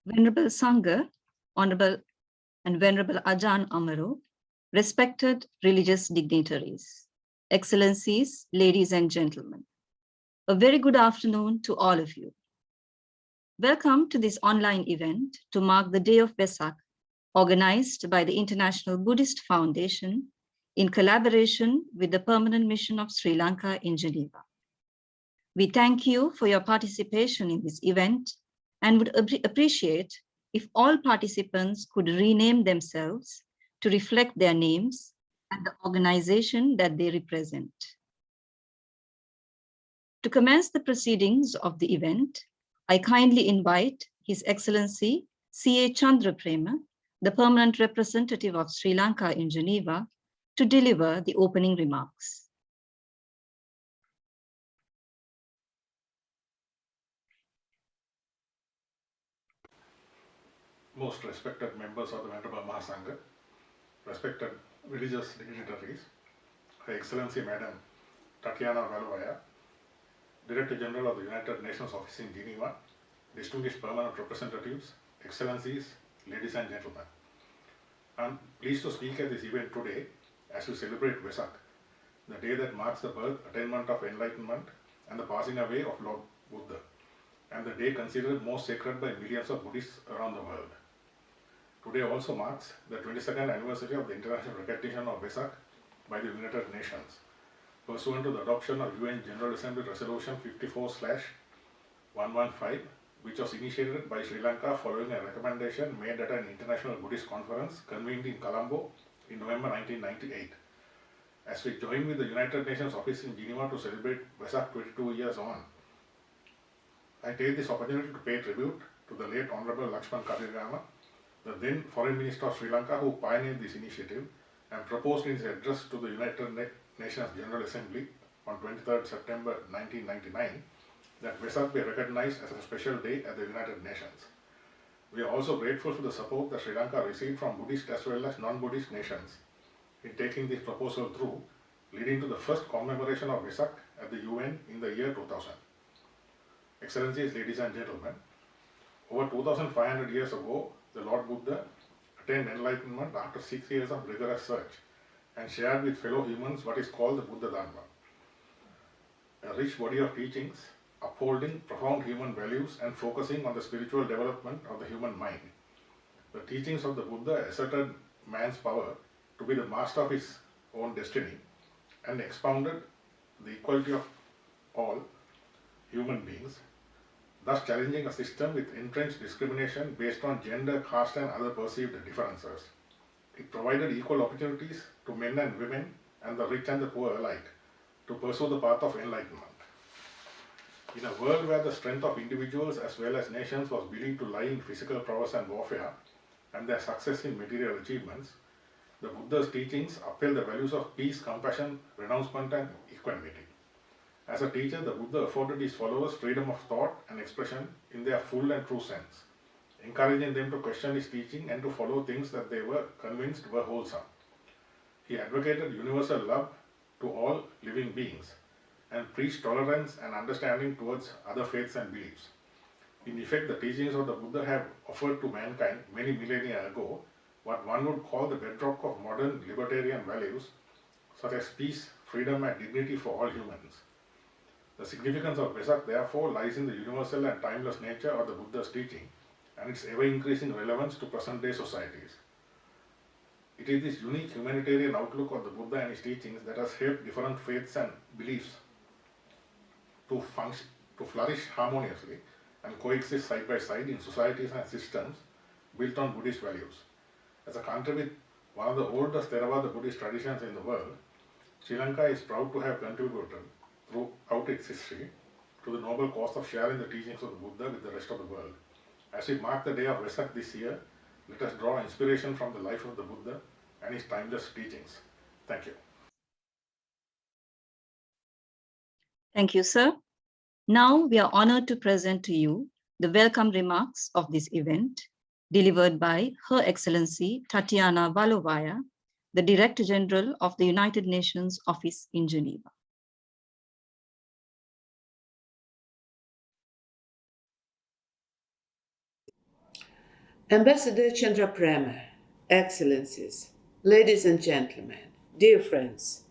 Venerable Sangha, Honorable and Venerable Ajahn Amaro, respected religious dignitaries, Excellencies, ladies and gentlemen, a very good afternoon to all of you. Welcome to this online event to mark the Day of Wesak, organized by the International Buddhist Foundation in collaboration with the Permanent Mission of Sri Lanka in Geneva. We thank you for your participation in this event and would appreciate if all participants could rename themselves to reflect their names and the organization that they represent. To commence the proceedings of the event, I kindly invite His Excellency C.A. Chandra Prema, the permanent representative of Sri Lanka in Geneva, to deliver the opening remarks. Most respected members of the Venerable Mahasangha, respected religious dignitaries, Her Excellency Madam Tatiana Valovaya, Director General of the United Nations Office in Geneva, distinguished permanent representatives, Excellencies, ladies and gentlemen. I am pleased to speak at this event today as we celebrate Wesak, the day that marks the birth, attainment of enlightenment and the passing away of Lord Buddha, and the day considered most sacred by millions of Buddhists around the world. Today also marks the 22nd anniversary of the international recognition of Wesak by the United Nations, pursuant to the adoption of UN General Assembly Resolution 54/115, which was initiated by Sri Lanka following a recommendation made at an international Buddhist conference convened in Colombo in November 1998. As we join with the United Nations Office in Geneva to celebrate Wesak 22 years on, I take this opportunity to pay tribute to the late Honorable Lakshman Kadirgama, the then Foreign Minister of Sri Lanka, who pioneered this initiative and proposed in his address to the United Nations General Assembly on 23rd September 1999 that Wesak be recognized as a special day at the United Nations. We are also grateful for the support that Sri Lanka received from Buddhist as well as non-Buddhist nations in taking this proposal through, leading to the first commemoration of Wesak at the UN in the year 2000. Excellencies, ladies and gentlemen, over 2,500 years ago, the Lord Buddha attained enlightenment after 6 years of rigorous search and shared with fellow humans what is called the Buddha Dharma, a rich body of teachings upholding profound human values and focusing on the spiritual development of the human mind. The teachings of the Buddha asserted man's power to be the master of his own destiny and expounded the equality of all human beings, thus challenging a system with entrenched discrimination based on gender, caste and other perceived differences. It provided equal opportunities to men and women and the rich and the poor alike to pursue the path of enlightenment. In a world where the strength of individuals as well as nations was believed to lie in physical prowess and warfare and their success in material achievements, the Buddha's teachings upheld the values of peace, compassion, renouncement and equanimity. As a teacher, the Buddha afforded his followers freedom of thought and expression in their full and true sense, encouraging them to question his teaching and to follow things that they were convinced were wholesome. He advocated universal love to all living beings and preached tolerance and understanding towards other faiths and beliefs. In effect, the teachings of the Buddha have offered to mankind many millennia ago what one would call the bedrock of modern libertarian values such as peace, freedom and dignity for all humans. The significance of Wesak therefore lies in the universal and timeless nature of the Buddha's teaching and its ever-increasing relevance to present-day societies. It is this unique humanitarian outlook of the Buddha and his teachings that has helped different faiths and beliefs to flourish harmoniously and coexist side by side in societies and systems built on Buddhist values. As a country with one of the oldest Theravada Buddhist traditions in the world, Sri Lanka is proud to have contributed throughout its history to the noble cause of sharing the teachings of the Buddha with the rest of the world. As we mark the day of Wesak this year, let us draw inspiration from the life of the Buddha and his timeless teachings. Thank you. Thank you, sir. Now we are honored to present to you the welcome remarks of this event delivered by Her Excellency Tatiana Valovaya, the Director General of the United Nations Office in Geneva. Ambassador Chandraprema, Excellencies, ladies and gentlemen, dear friends,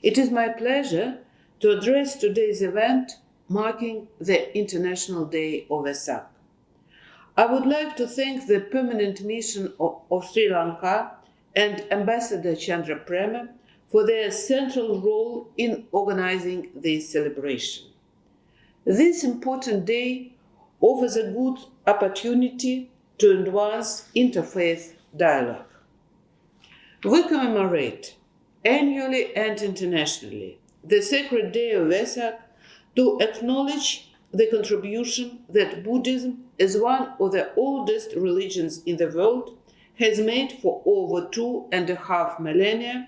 it is my pleasure to address today's event marking the International Day of Wesak. I would like to thank the Permanent Mission of Sri Lanka and Ambassador Chandraprema for their central role in organizing this celebration. This important day offers a good opportunity to advance interfaith dialogue. We commemorate, annually and internationally, the sacred day of Wesak to acknowledge the contribution that Buddhism, as one of the oldest religions in the world, has made for over 2.5 millennia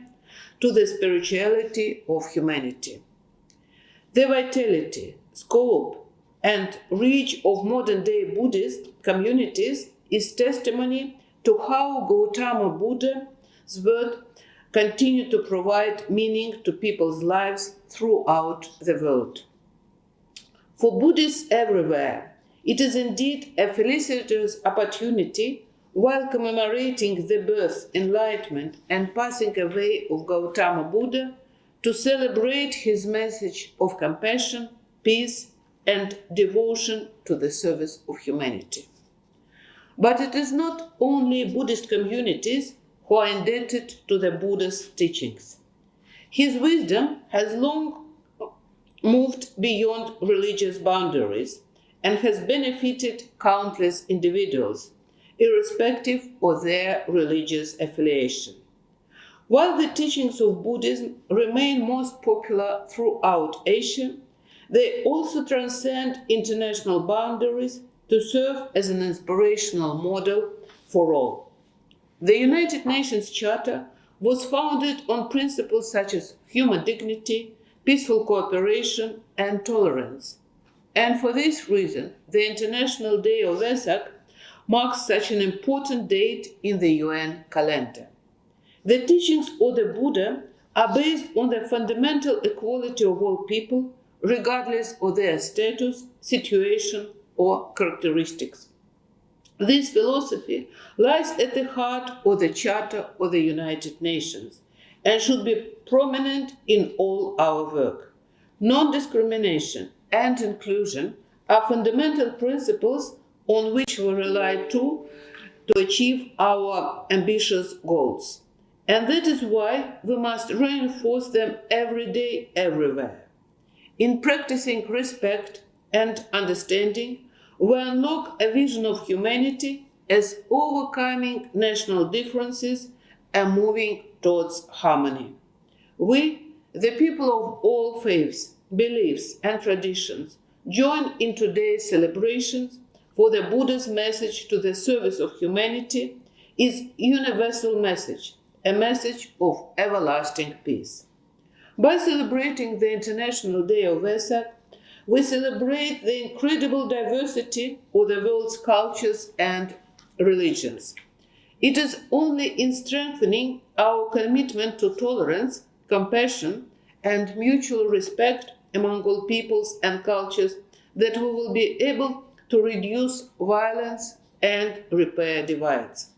to the spirituality of humanity. The vitality, scope, and reach of modern-day Buddhist communities is testimony to how Gautama Buddha's word continue to provide meaning to people's lives throughout the world. For Buddhists everywhere, it is indeed a felicitous opportunity, while commemorating the birth, enlightenment, and passing away of Gautama Buddha, to celebrate his message of compassion, peace, and devotion to the service of humanity. But it is not only Buddhist communities who are indebted to the Buddha's teachings. His wisdom has long moved beyond religious boundaries and has benefited countless individuals, irrespective of their religious affiliation. While the teachings of Buddhism remain most popular throughout Asia, they also transcend international boundaries to serve as an inspirational model for all. The United Nations Charter was founded on principles such as human dignity, peaceful cooperation, and tolerance. And for this reason, the International Day of Wesak marks such an important date in the UN calendar. The teachings of the Buddha are based on the fundamental equality of all people, regardless of their status, situation, or characteristics. This philosophy lies at the heart of the Charter of the United Nations and should be prominent in all our work. Non-discrimination and inclusion are fundamental principles on which we rely to achieve our ambitious goals. And that is why we must reinforce them every day, everywhere. In practicing respect and understanding, we unlock a vision of humanity as overcoming national differences and moving towards harmony. We, the people of all faiths, beliefs, and traditions, join in today's celebrations, for the Buddha's message to the service of humanity is a universal message, a message of everlasting peace. By celebrating the International Day of Wesak, we celebrate the incredible diversity of the world's cultures and religions. It is only in strengthening our commitment to tolerance, compassion, and mutual respect among all peoples and cultures that we will be able to reduce violence and repair divides.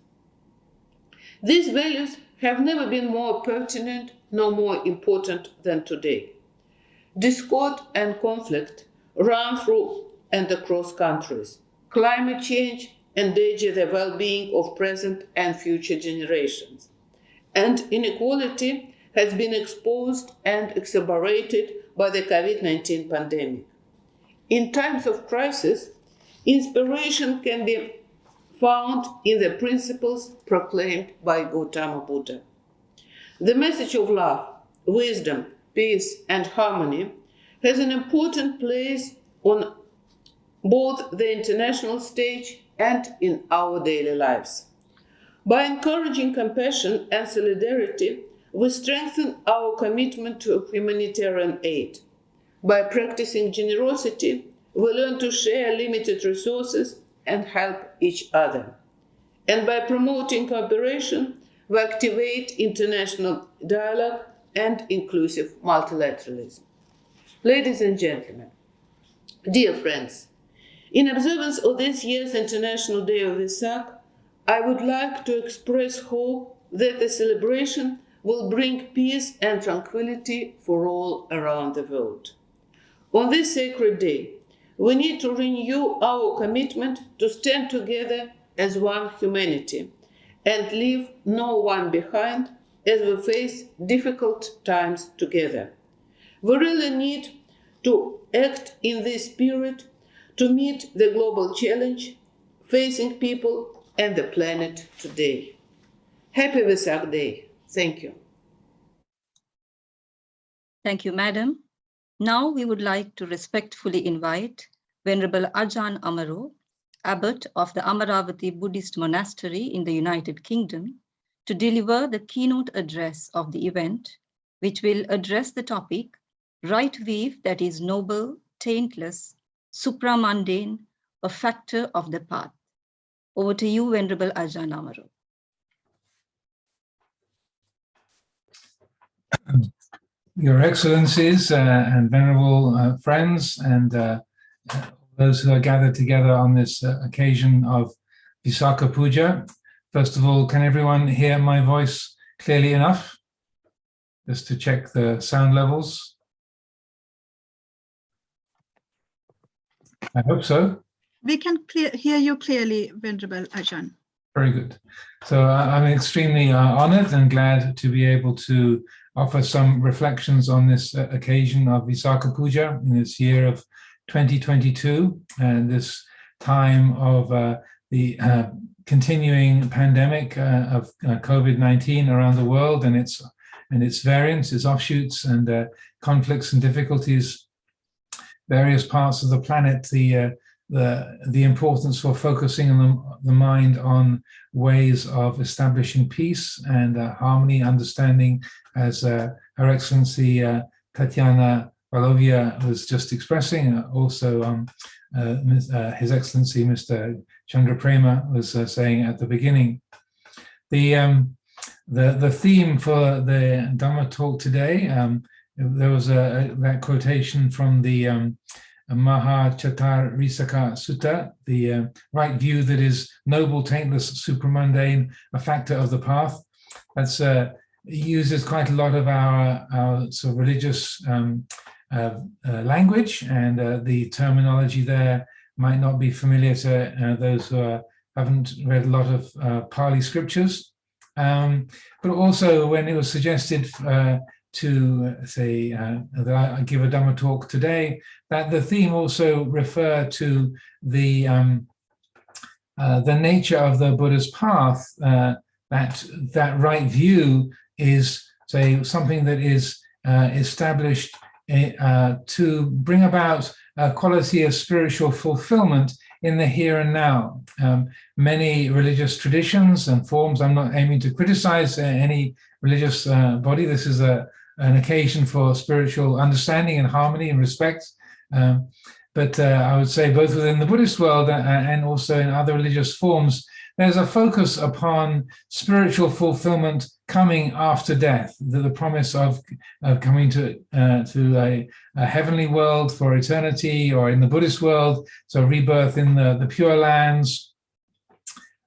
These values have never been more pertinent nor more important than today. Discord and conflict run through and across countries. Climate change endanger the well-being of present and future generations. And inequality has been exposed and exacerbated by the COVID-19 pandemic. In times of crisis, inspiration can be found in the principles proclaimed by Gautama Buddha. The message of love, wisdom, peace, and harmony has an important place on both the international stage and in our daily lives. By encouraging compassion and solidarity, we strengthen our commitment to humanitarian aid. By practicing generosity, we learn to share limited resources and help each other. And by promoting cooperation, we activate international dialogue and inclusive multilateralism. Ladies and gentlemen, dear friends, in observance of this year's International Day of Wesak, I would like to express hope that the celebration will bring peace and tranquility for all around the world. On this sacred day, we need to renew our commitment to stand together as one humanity and leave no one behind as we face difficult times together. We really need to act in this spirit to meet the global challenge facing people and the planet today. Happy Wesak Day. Thank you. Thank you, Madam. Now we would like to respectfully invite Venerable Ajahn Amaro, Abbot of the Amaravati Buddhist Monastery in the United Kingdom, to deliver the keynote address of the event, which will address the topic, Right Weave that is Noble, Taintless, Supramundane, a Factor of the Path. Over to you, Venerable Ajahn Amaro. Your Excellencies and venerable friends and those who are gathered together on this occasion of Visakha Puja. First of all, can everyone hear my voice clearly enough? Just to check the sound levels. I hope so. We can hear you clearly, Venerable Ajahn. Very good. So I'm extremely honored and glad to be able to offer some reflections on this occasion of Visakha Puja in this year of 2022 and this time of the continuing pandemic of COVID-19 around the world and its variants, its offshoots and conflicts and difficulties, various parts of the planet, the importance for focusing on the mind on ways of establishing peace and harmony, understanding, as Her Excellency Tatiana Valovia was just expressing, also His Excellency Mr. Chandra Prema was saying at the beginning. The theme for the Dhamma talk today, there was that quotation from the Mahachattarisaka Sutta, the right view that is noble, taintless, supramundane, a factor of the path. That's uses quite a lot of our sort of religious language, and the terminology there might not be familiar to those who haven't read a lot of Pali scriptures. But also when it was suggested to say that I give a Dhamma talk today, that the theme also refer to the nature of the Buddha's path, that right view is, say, something that is established to bring about a quality of spiritual fulfillment in the here and now. Many religious traditions and forms, I'm not aiming to criticize any religious body, this is an occasion for spiritual understanding and harmony and respect. But I would say both within the Buddhist world and also in other religious forms, there's a focus upon spiritual fulfillment coming after death, the promise of coming to a heavenly world for eternity, or in the Buddhist world, so rebirth in the Pure Lands,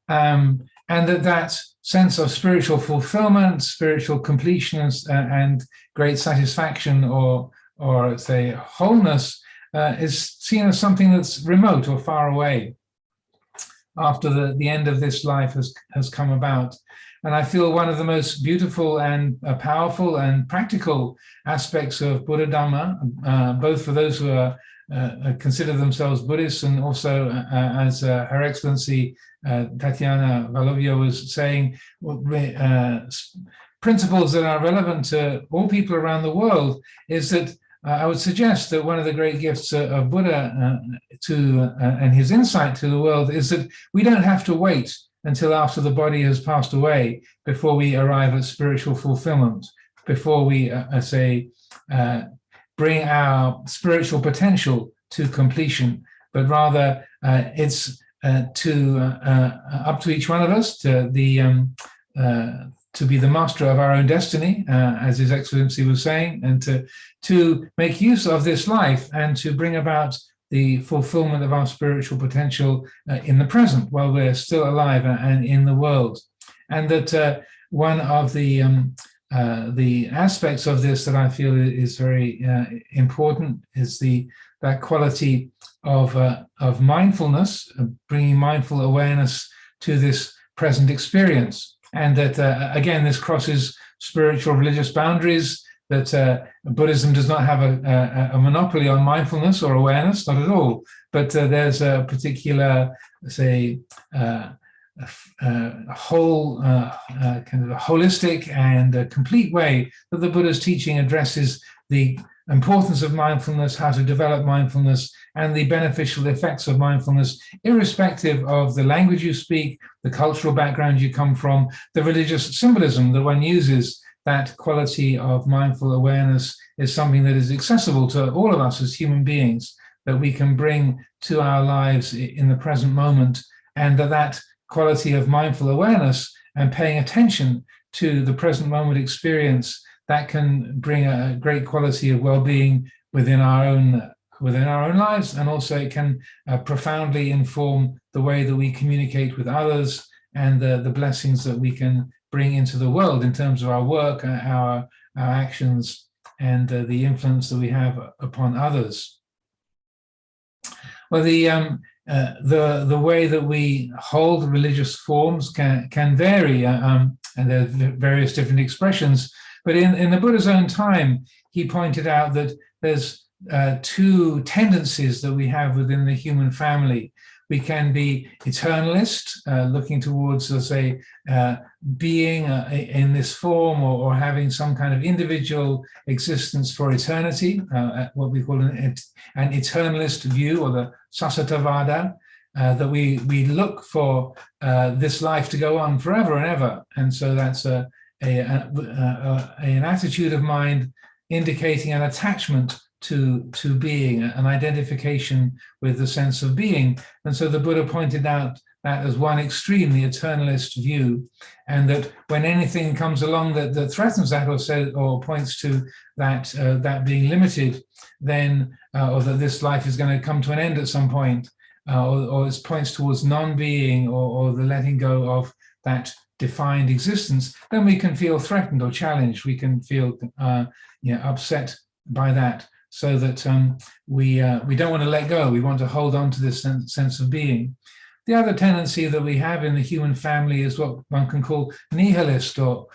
and that sense of spiritual fulfillment, spiritual completion, and great satisfaction, or say wholeness, is seen as something that's remote or far away after the end of this life has come about. And I feel one of the most beautiful and powerful and practical aspects of Buddha Dhamma, both for those who consider themselves Buddhists, and also as Her Excellency Tatiana Valovia was saying, principles that are relevant to all people around the world, is that I would suggest that one of the great gifts of Buddha and his insight to the world is that we don't have to wait until after the body has passed away before we arrive at spiritual fulfillment, before we bring our spiritual potential to completion, but rather it's up to each one of us to be the master of our own destiny, as His Excellency was saying, and to make use of this life and to bring about the fulfillment of our spiritual potential in the present while we're still alive and in the world. And that one of the aspects of this that I feel is very important is that quality of mindfulness, bringing mindful awareness to this present experience. And that, again, this crosses spiritual religious boundaries, that Buddhism does not have a monopoly on mindfulness or awareness, not at all. But there's a particular, say, whole kind of a holistic and a complete way that the Buddha's teaching addresses the importance of mindfulness, how to develop mindfulness, and the beneficial effects of mindfulness, irrespective of the language you speak, the cultural background you come from, the religious symbolism that one uses. That quality of mindful awareness is something that is accessible to all of us as human beings, that we can bring to our lives in the present moment, and that quality of mindful awareness and paying attention to the present moment experience, that can bring a great quality of well-being within our own lives, and also it can profoundly inform the way that we communicate with others and the blessings that we can bring into the world in terms of our work, our actions, and the influence that we have upon others. Well, the way that we hold religious forms can vary, and there are various different expressions. But in the Buddha's own time, he pointed out that there's two tendencies that we have within the human family. We can be eternalist, looking towards, let's say, being in this form, or having some kind of individual existence for eternity, what we call an eternalist view, or the Sasattavada, that we look for this life to go on forever and ever. And so that's an attitude of mind indicating an attachment to being, an identification with the sense of being. And so the Buddha pointed out that as one extreme, the eternalist view, and that when anything comes along that threatens that, or points to that being limited, then or that this life is going to come to an end at some point, or it points towards non-being, or the letting go of that defined existence, then we can feel threatened or challenged. We can feel upset by that. So that we don't want to let go. We want to hold on to this sense of being. The other tendency that we have in the human family is what one can call nihilist, or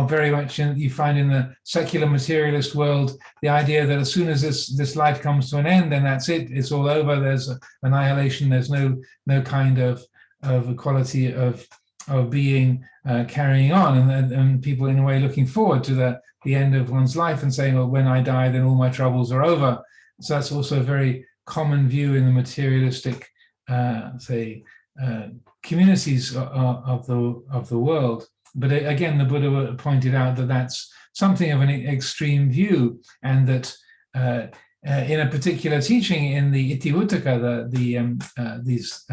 very much you find in the secular materialist world, the idea that as soon as this life comes to an end, then that's it. It's all over. There's annihilation. There's no kind of quality of being carrying on, and people in a way looking forward to the end of one's life and saying, well, when I die, then all my troubles are over. So that's also a very common view in the materialistic, communities of the world. But again, the Buddha pointed out that that's something of an extreme view, and that in a particular teaching in the Itivuttaka, these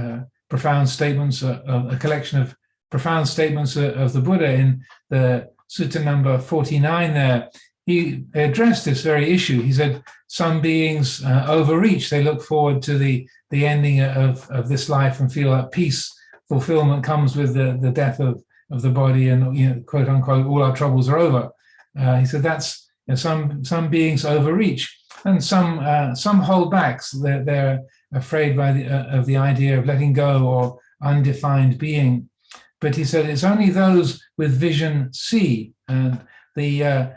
profound statements, a collection of profound statements of the Buddha in the Sutta number 49 there, he addressed this very issue. He said, some beings overreach. They look forward to the ending of this life and feel that peace, fulfillment comes with the death of the body, and quote unquote, all our troubles are over. He said that's some beings overreach, and some hold back. So they're afraid of the idea of letting go or undefined being. But he said it's only those with vision see, and the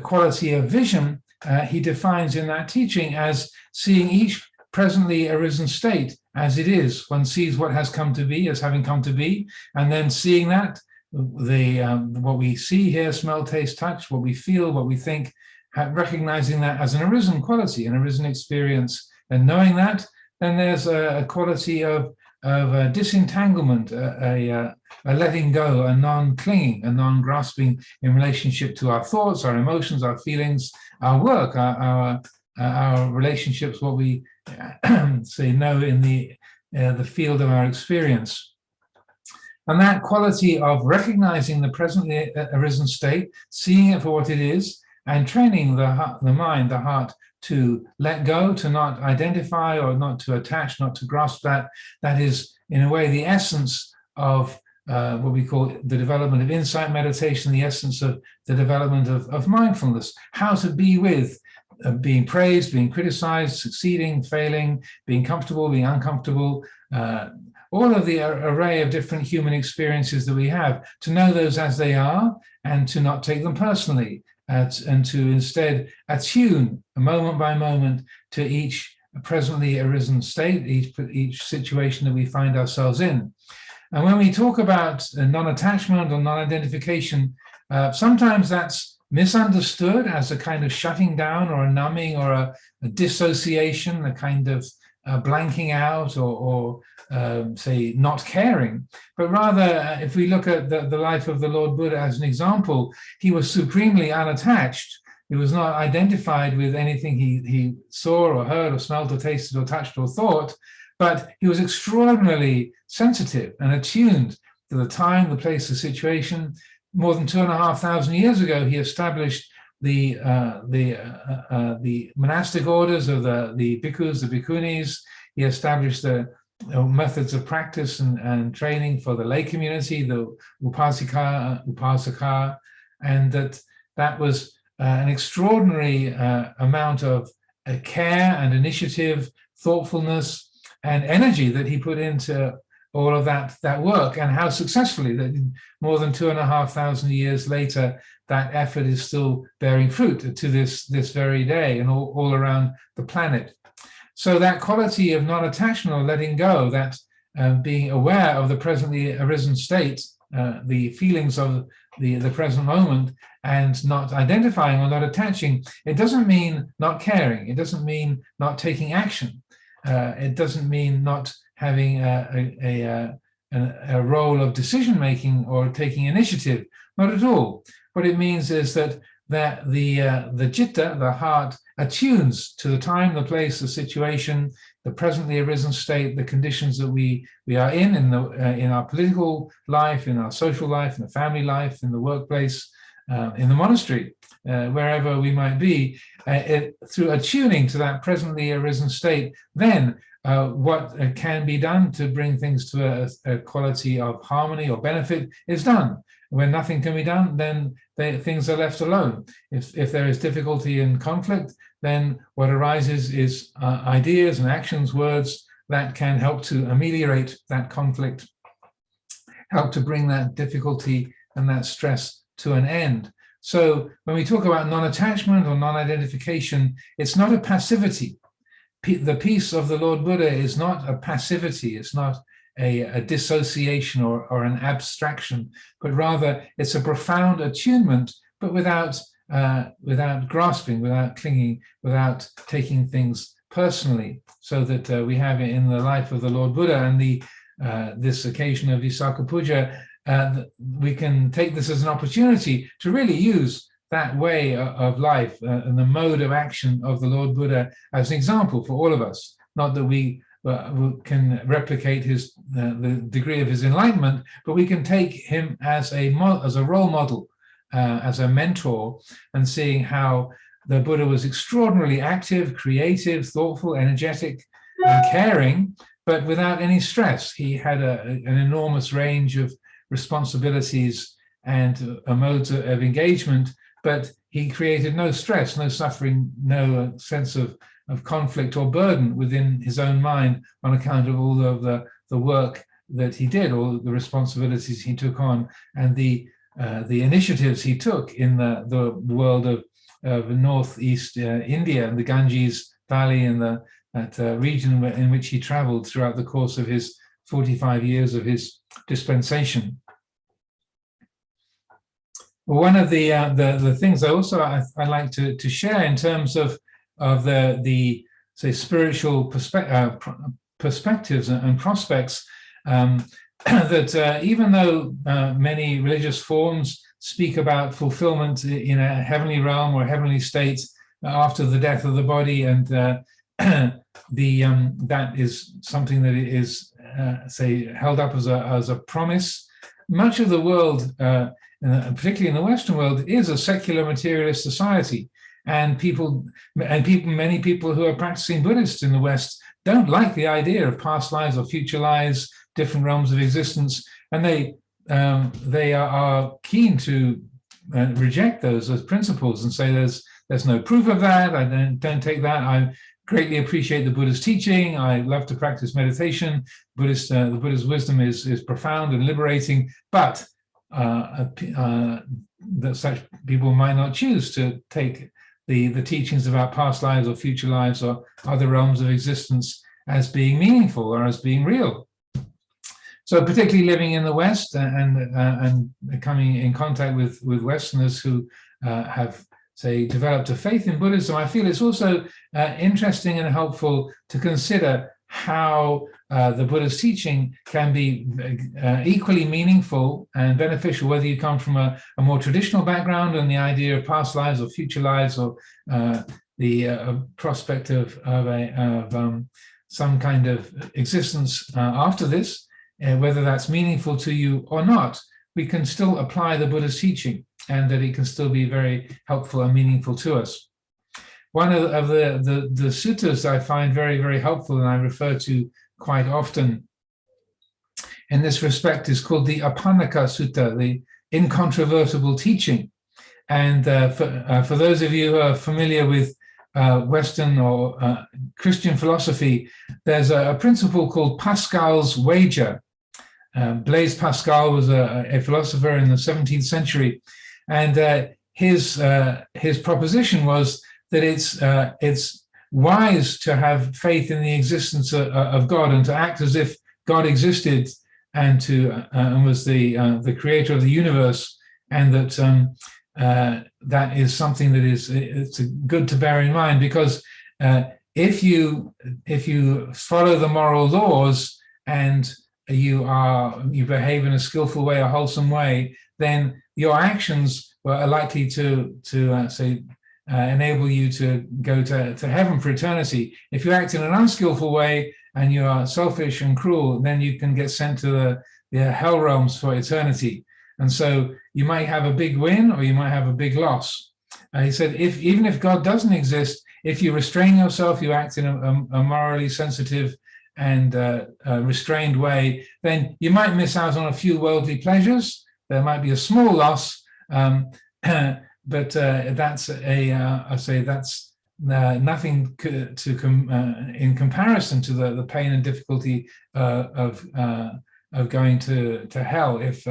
quality of vision he defines in that teaching as seeing each presently arisen state as it is. One sees what has come to be as having come to be, and then seeing that what we see, hear, smell, taste, touch, what we feel, what we think, recognizing that as an arisen quality, an arisen experience, and knowing that, then there's a quality of disentanglement, a letting go, a non-clinging, a non-grasping in relationship to our thoughts, our emotions, our feelings, our work, our relationships, what we know in the field of our experience. And that quality of recognizing the presently arisen state, seeing it for what it is, and training the mind, the heart, to let go, to not identify or not to attach, not to grasp that. That is, in a way, the essence of what we call the development of insight meditation, the essence of the development of mindfulness, how to be with being praised, being criticized, succeeding, failing, being comfortable, being uncomfortable, all of the array of different human experiences that we have, to know those as they are and to not take them personally, and to instead attune moment by moment to each presently arisen state, each situation that we find ourselves in. And when we talk about non-attachment or non-identification, sometimes that's misunderstood as a kind of shutting down or a numbing or a dissociation, a kind of blanking out or say, not caring. But rather, if we look at the life of the Lord Buddha as an example, he was supremely unattached. He was not identified with anything he saw or heard or smelled or tasted or touched or thought, but he was extraordinarily sensitive and attuned to the time, the place, the situation. More than 2,500 years ago, he established the monastic orders of the bhikkhus, the bhikkhunis. He established the methods of practice and training for the lay community, the upasaka, and that was an extraordinary amount of care and initiative, thoughtfulness, and energy that he put into all of that work, and how successfully that more than 2,500 years later, that effort is still bearing fruit to this very day and all around the planet. So that quality of non-attachment or letting go, that being aware of the presently arisen state, the feelings of the present moment, and not identifying or not attaching, it doesn't mean not caring. It doesn't mean not taking action. It doesn't mean not having a role of decision-making or taking initiative, not at all. What it means is that the citta, the heart, attunes to the time, the place, the situation, the presently arisen state, the conditions that we are in our political life, in our social life, in the family life, in the workplace, in the monastery, wherever we might be, through attuning to that presently arisen state, then what can be done to bring things to a quality of harmony or benefit is done. When nothing can be done, then things are left alone. If there is difficulty and conflict, then what arises is ideas and actions, words that can help to ameliorate that conflict, help to bring that difficulty and that stress to an end. So when we talk about non-attachment or non-identification, it's not a passivity. The peace of the Lord Buddha is not a passivity. It's not a dissociation or an abstraction, but rather it's a profound attunement, but without grasping, without clinging, without taking things personally. So that we have it in the life of the Lord Buddha and this occasion of Wesak Puja. We can take this as an opportunity to really use that way of life and the mode of action of the Lord Buddha as an example for all of us. Not that we can replicate the degree of his enlightenment, but we can take him as a role model, as a mentor, and seeing how the Buddha was extraordinarily active, creative, thoughtful, energetic, and caring, but without any stress. He had an enormous range of responsibilities and modes of engagement, but he created no stress, no suffering, no sense of conflict or burden within his own mind on account of all of the work that he did, all the responsibilities he took on, and the initiatives he took in the world of northeast India and the Ganges Valley and that region in which he traveled throughout the course of his 45 years of his dispensation. One of the things I like to share in terms of the say spiritual perspectives and prospects, that even though many religious forms speak about fulfillment in a heavenly realm or heavenly state after the death of the body, and that is something that is say held up as a promise. Much of the world, particularly in the Western world, is a secular materialist society, and many people who are practicing Buddhists in the West don't like the idea of past lives or future lives, different realms of existence, and they are keen to reject those as principles and say there's no proof of that. I don't take that. I greatly appreciate the Buddha's teaching. I love to practice meditation. The Buddha's wisdom is profound and liberating, but that such people might not choose to take the teachings about past lives or future lives or other realms of existence as being meaningful or as being real. So particularly living in the West and coming in contact with Westerners who have, say, developed a faith in Buddhism, I feel it's also interesting and helpful to consider how the Buddha's teaching can be equally meaningful and beneficial, whether you come from a more traditional background and the idea of past lives or future lives, or the prospect of some kind of existence after this, whether that's meaningful to you or not. We can still apply the Buddha's teaching, and that it can still be very helpful and meaningful to us. One of the suttas I find very, very helpful and I refer to quite often in this respect is called the Apanaka Sutta, the incontrovertible teaching. And for those of you who are familiar with Western or Christian philosophy, there's a principle called Pascal's wager. Blaise Pascal was a philosopher in the 17th century, and his proposition was that it's wise to have faith in the existence of God and to act as if God existed and was the creator of the universe, and that that is something that it's good to bear in mind, because if you follow the moral laws and you behave in a skillful way, a wholesome way, then your actions are likely to enable you to go to heaven for eternity. If you act in an unskillful way and you are selfish and cruel, then you can get sent to the hell realms for eternity. And so you might have a big win or you might have a big loss. He said, even if God doesn't exist, if you restrain yourself, you act in a morally sensitive and restrained way, then you might miss out on a few worldly pleasures. There might be a small loss, but that's nothing in comparison to the pain and difficulty of going to hell if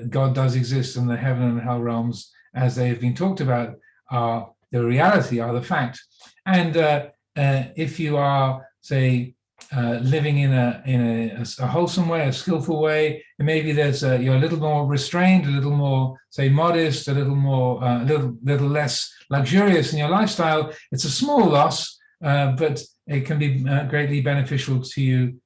God does exist and the heaven and hell realms, as they have been talked about, are the reality, are the fact. And if you are, say, living in a wholesome way, a skillful way, and maybe you're a little more restrained, a little more, say, modest, a little more, little less luxurious in your lifestyle. It's a small loss, but it can be greatly beneficial to you,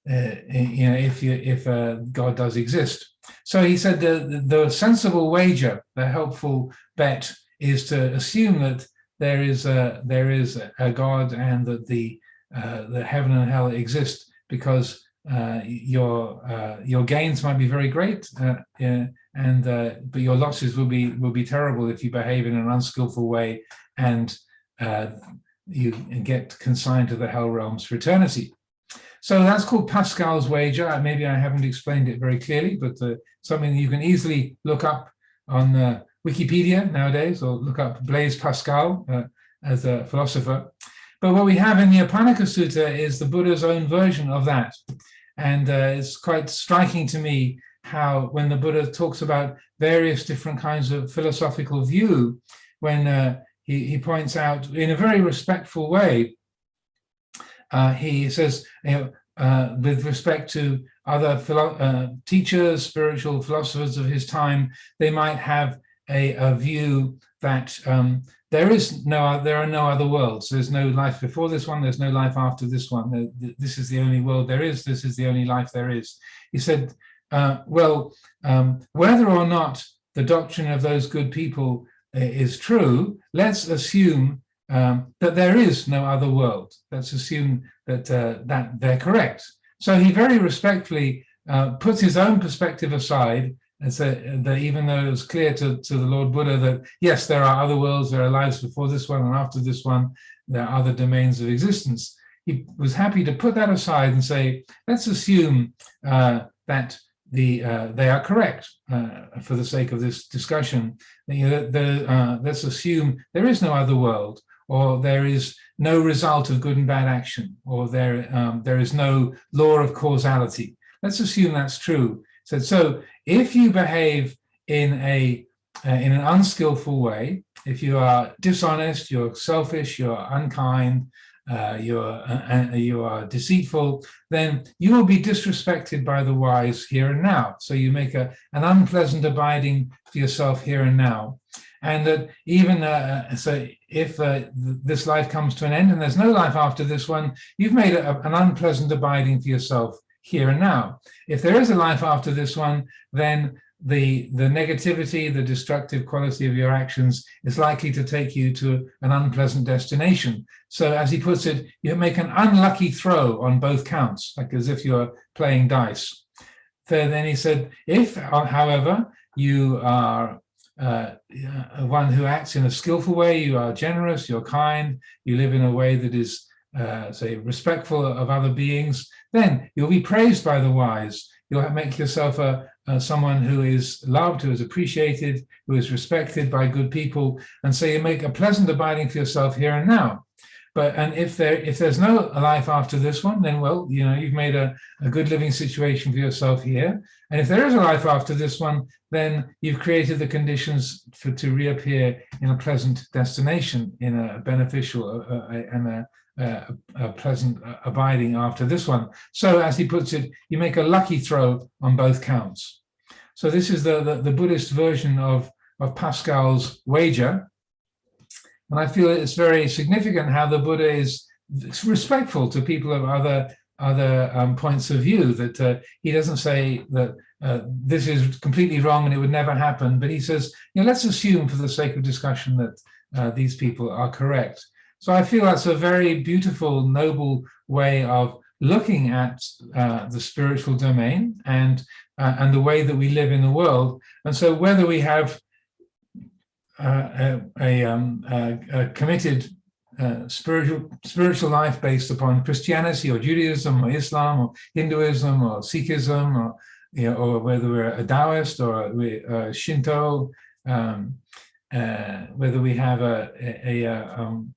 if God does exist. So he said the sensible wager, the helpful bet, is to assume that there is a God and that the heaven and hell exist, because your gains might be very great, but your losses will be terrible if you behave in an unskillful way and you get consigned to the hell realms for eternity. So that's called Pascal's wager. Maybe I haven't explained it very clearly, but something that you can easily look up on Wikipedia nowadays, or look up Blaise Pascal as a philosopher. But what we have in the Apanaka Sutta is the Buddha's own version of that. And it's quite striking to me how, when the Buddha talks about various different kinds of philosophical view, when he points out in a very respectful way, he says, with respect to other teachers, spiritual philosophers of his time, they might have a view that there are no other worlds. There's no life before this one. There's no life after this one. This is the only world there is. This is the only life there is. He said, whether or not the doctrine of those good people is true, let's assume that there is no other world. Let's assume that they're correct. So he very respectfully puts his own perspective aside And so that even though it was clear to the Lord Buddha that, yes, there are other worlds, there are lives before this one and after this one, there are other domains of existence, he was happy to put that aside and say, let's assume that they are correct for the sake of this discussion. Let's assume there is no other world, or there is no result of good and bad action, or there is no law of causality. Let's assume that's true. So if you behave in an unskillful way, if you are dishonest, you're selfish, you're unkind, you are deceitful, then you will be disrespected by the wise here and now. So you make an unpleasant abiding for yourself here and now. And that even so, if this life comes to an end and there's no life after this one, you've made an unpleasant abiding for yourself here and now. If there is a life after this one, then the negativity, the destructive quality of your actions is likely to take you to an unpleasant destination. So as he puts it, you make an unlucky throw on both counts, like as if you're playing dice. Then he said, if, however, you are one who acts in a skillful way, you are generous, you're kind, you live in a way that is, say, respectful of other beings, then you'll be praised by the wise. You'll make yourself someone who is loved, who is appreciated, who is respected by good people, and so you make a pleasant abiding for yourself here and now. And if there's no life after this one, then well, you've made a good living situation for yourself here. And if there is a life after this one, then you've created the conditions to reappear in a pleasant destination, in a beneficial and a pleasant abiding after this one. So as he puts it, you make a lucky throw on both counts. So this is the Buddhist version of Pascal's wager. And I feel it's very significant how the Buddha is respectful to people of other points of view, that he doesn't say that this is completely wrong and it would never happen, but he says, let's assume for the sake of discussion that these people are correct. So I feel that's a very beautiful, noble way of looking at the spiritual domain and the way that we live in the world. And so whether we have a committed spiritual life based upon Christianity or Judaism or Islam or Hinduism or Sikhism, or whether we're a Taoist or we're Shinto, whether we have an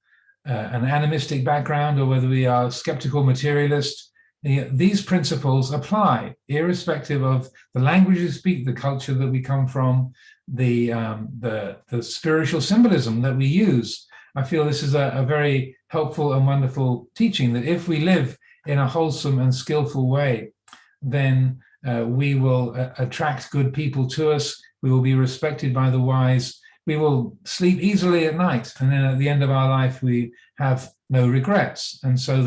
animistic background or whether we are skeptical materialist, these principles apply irrespective of the language we speak, the culture that we come from, the spiritual symbolism that we use. I feel this is a very helpful and wonderful teaching, that if we live in a wholesome and skillful way, then we will attract good people to us, we will be respected by the wise, we will sleep easily at night, and then at the end of our life we have no regrets. And so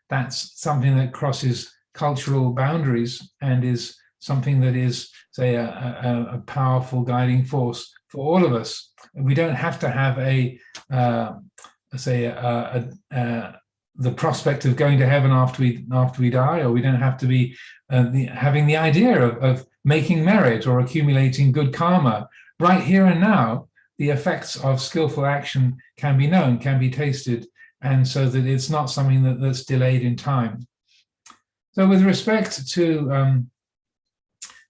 that's something that crosses cultural boundaries and is something that is, say, a powerful guiding force for all of us. We don't have to have the prospect of going to heaven after we die, or we don't have to be having the idea of making merit or accumulating good karma. Right here and now, the effects of skillful action can be known, can be tasted, and so that it's not something that's delayed in time. So with respect to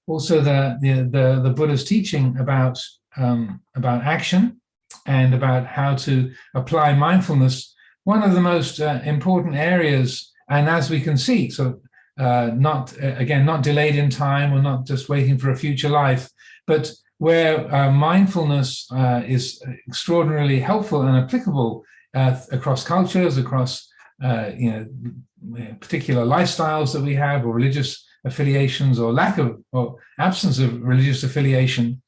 also the Buddha's teaching about action and about how to apply mindfulness, one of the most important areas, and as we can see, so not delayed in time or not just waiting for a future life, but where mindfulness is extraordinarily helpful and applicable across cultures, across particular lifestyles that we have, or religious affiliations, or lack of or absence of religious affiliation.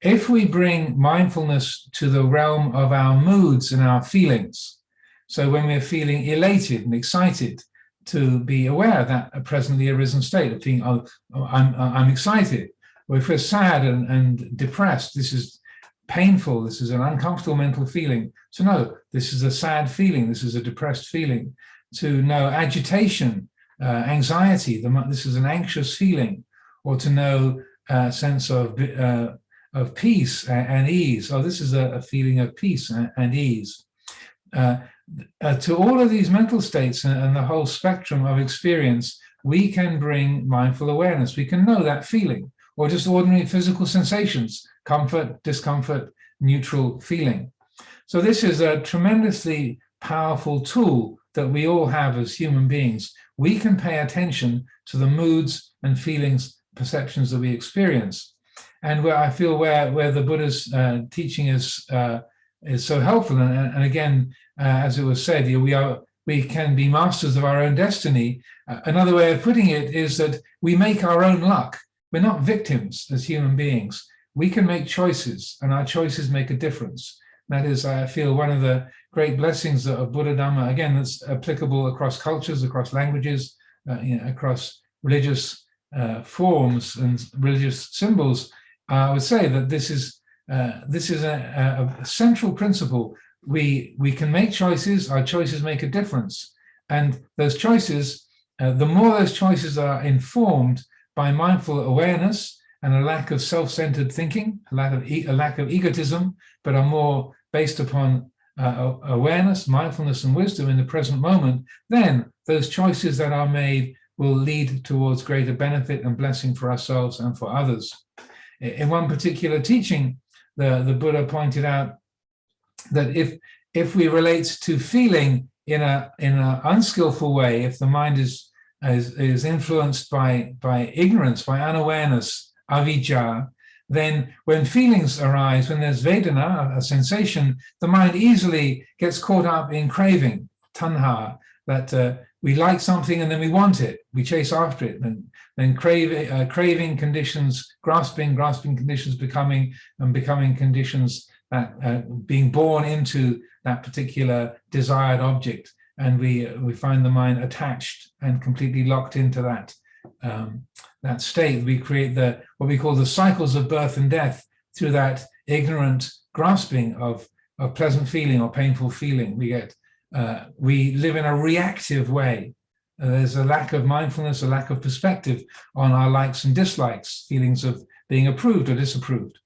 If we bring mindfulness to the realm of our moods and our feelings, so when we're feeling elated and excited, to be aware of that presently arisen state of being, I'm excited. Or if we're sad and depressed, this is painful, this is an uncomfortable mental feeling. To know this is a sad feeling, this is a depressed feeling. To know agitation, anxiety, this is an anxious feeling. Or to know sense of peace and ease. Oh, this is a feeling of peace and ease. To all of these mental states and the whole spectrum of experience, we can bring mindful awareness. We can know that feeling, or just ordinary physical sensations, comfort, discomfort, neutral feeling. So this is a tremendously powerful tool that we all have as human beings. We can pay attention to the moods and feelings, perceptions that we experience. And where I feel where the Buddha's teaching is so helpful, and again, as it was said, we can be masters of our own destiny. Another way of putting it is that we make our own luck. We're not victims as human beings. We can make choices, and our choices make a difference. That is, I feel, one of the great blessings of Buddha Dhamma, again, that's applicable across cultures, across languages, across religious forms and religious symbols. I would say that this is a central principle. We can make choices. Our choices make a difference, and those choices, the more those choices are informed by mindful awareness and a lack of self-centered thinking, a lack of egotism, but are more based upon awareness, mindfulness, and wisdom in the present moment, then those choices that are made will lead towards greater benefit and blessing for ourselves and for others. In one particular teaching, the Buddha pointed out that if we relate to feeling in an unskillful way, if the mind is influenced by ignorance, by unawareness, avijja, then when feelings arise, when there's vedana, a sensation, the mind easily gets caught up in craving, tanha, that we like something and then we want it, we chase after it, and then craving conditions, grasping conditions, becoming conditions that being born into that particular desired object, and we find the mind attached and completely locked into that state. We create what we call the cycles of birth and death through that ignorant grasping of pleasant feeling or painful feeling. We live in a reactive way. There's a lack of mindfulness, a lack of perspective on our likes and dislikes, feelings of being approved or disapproved.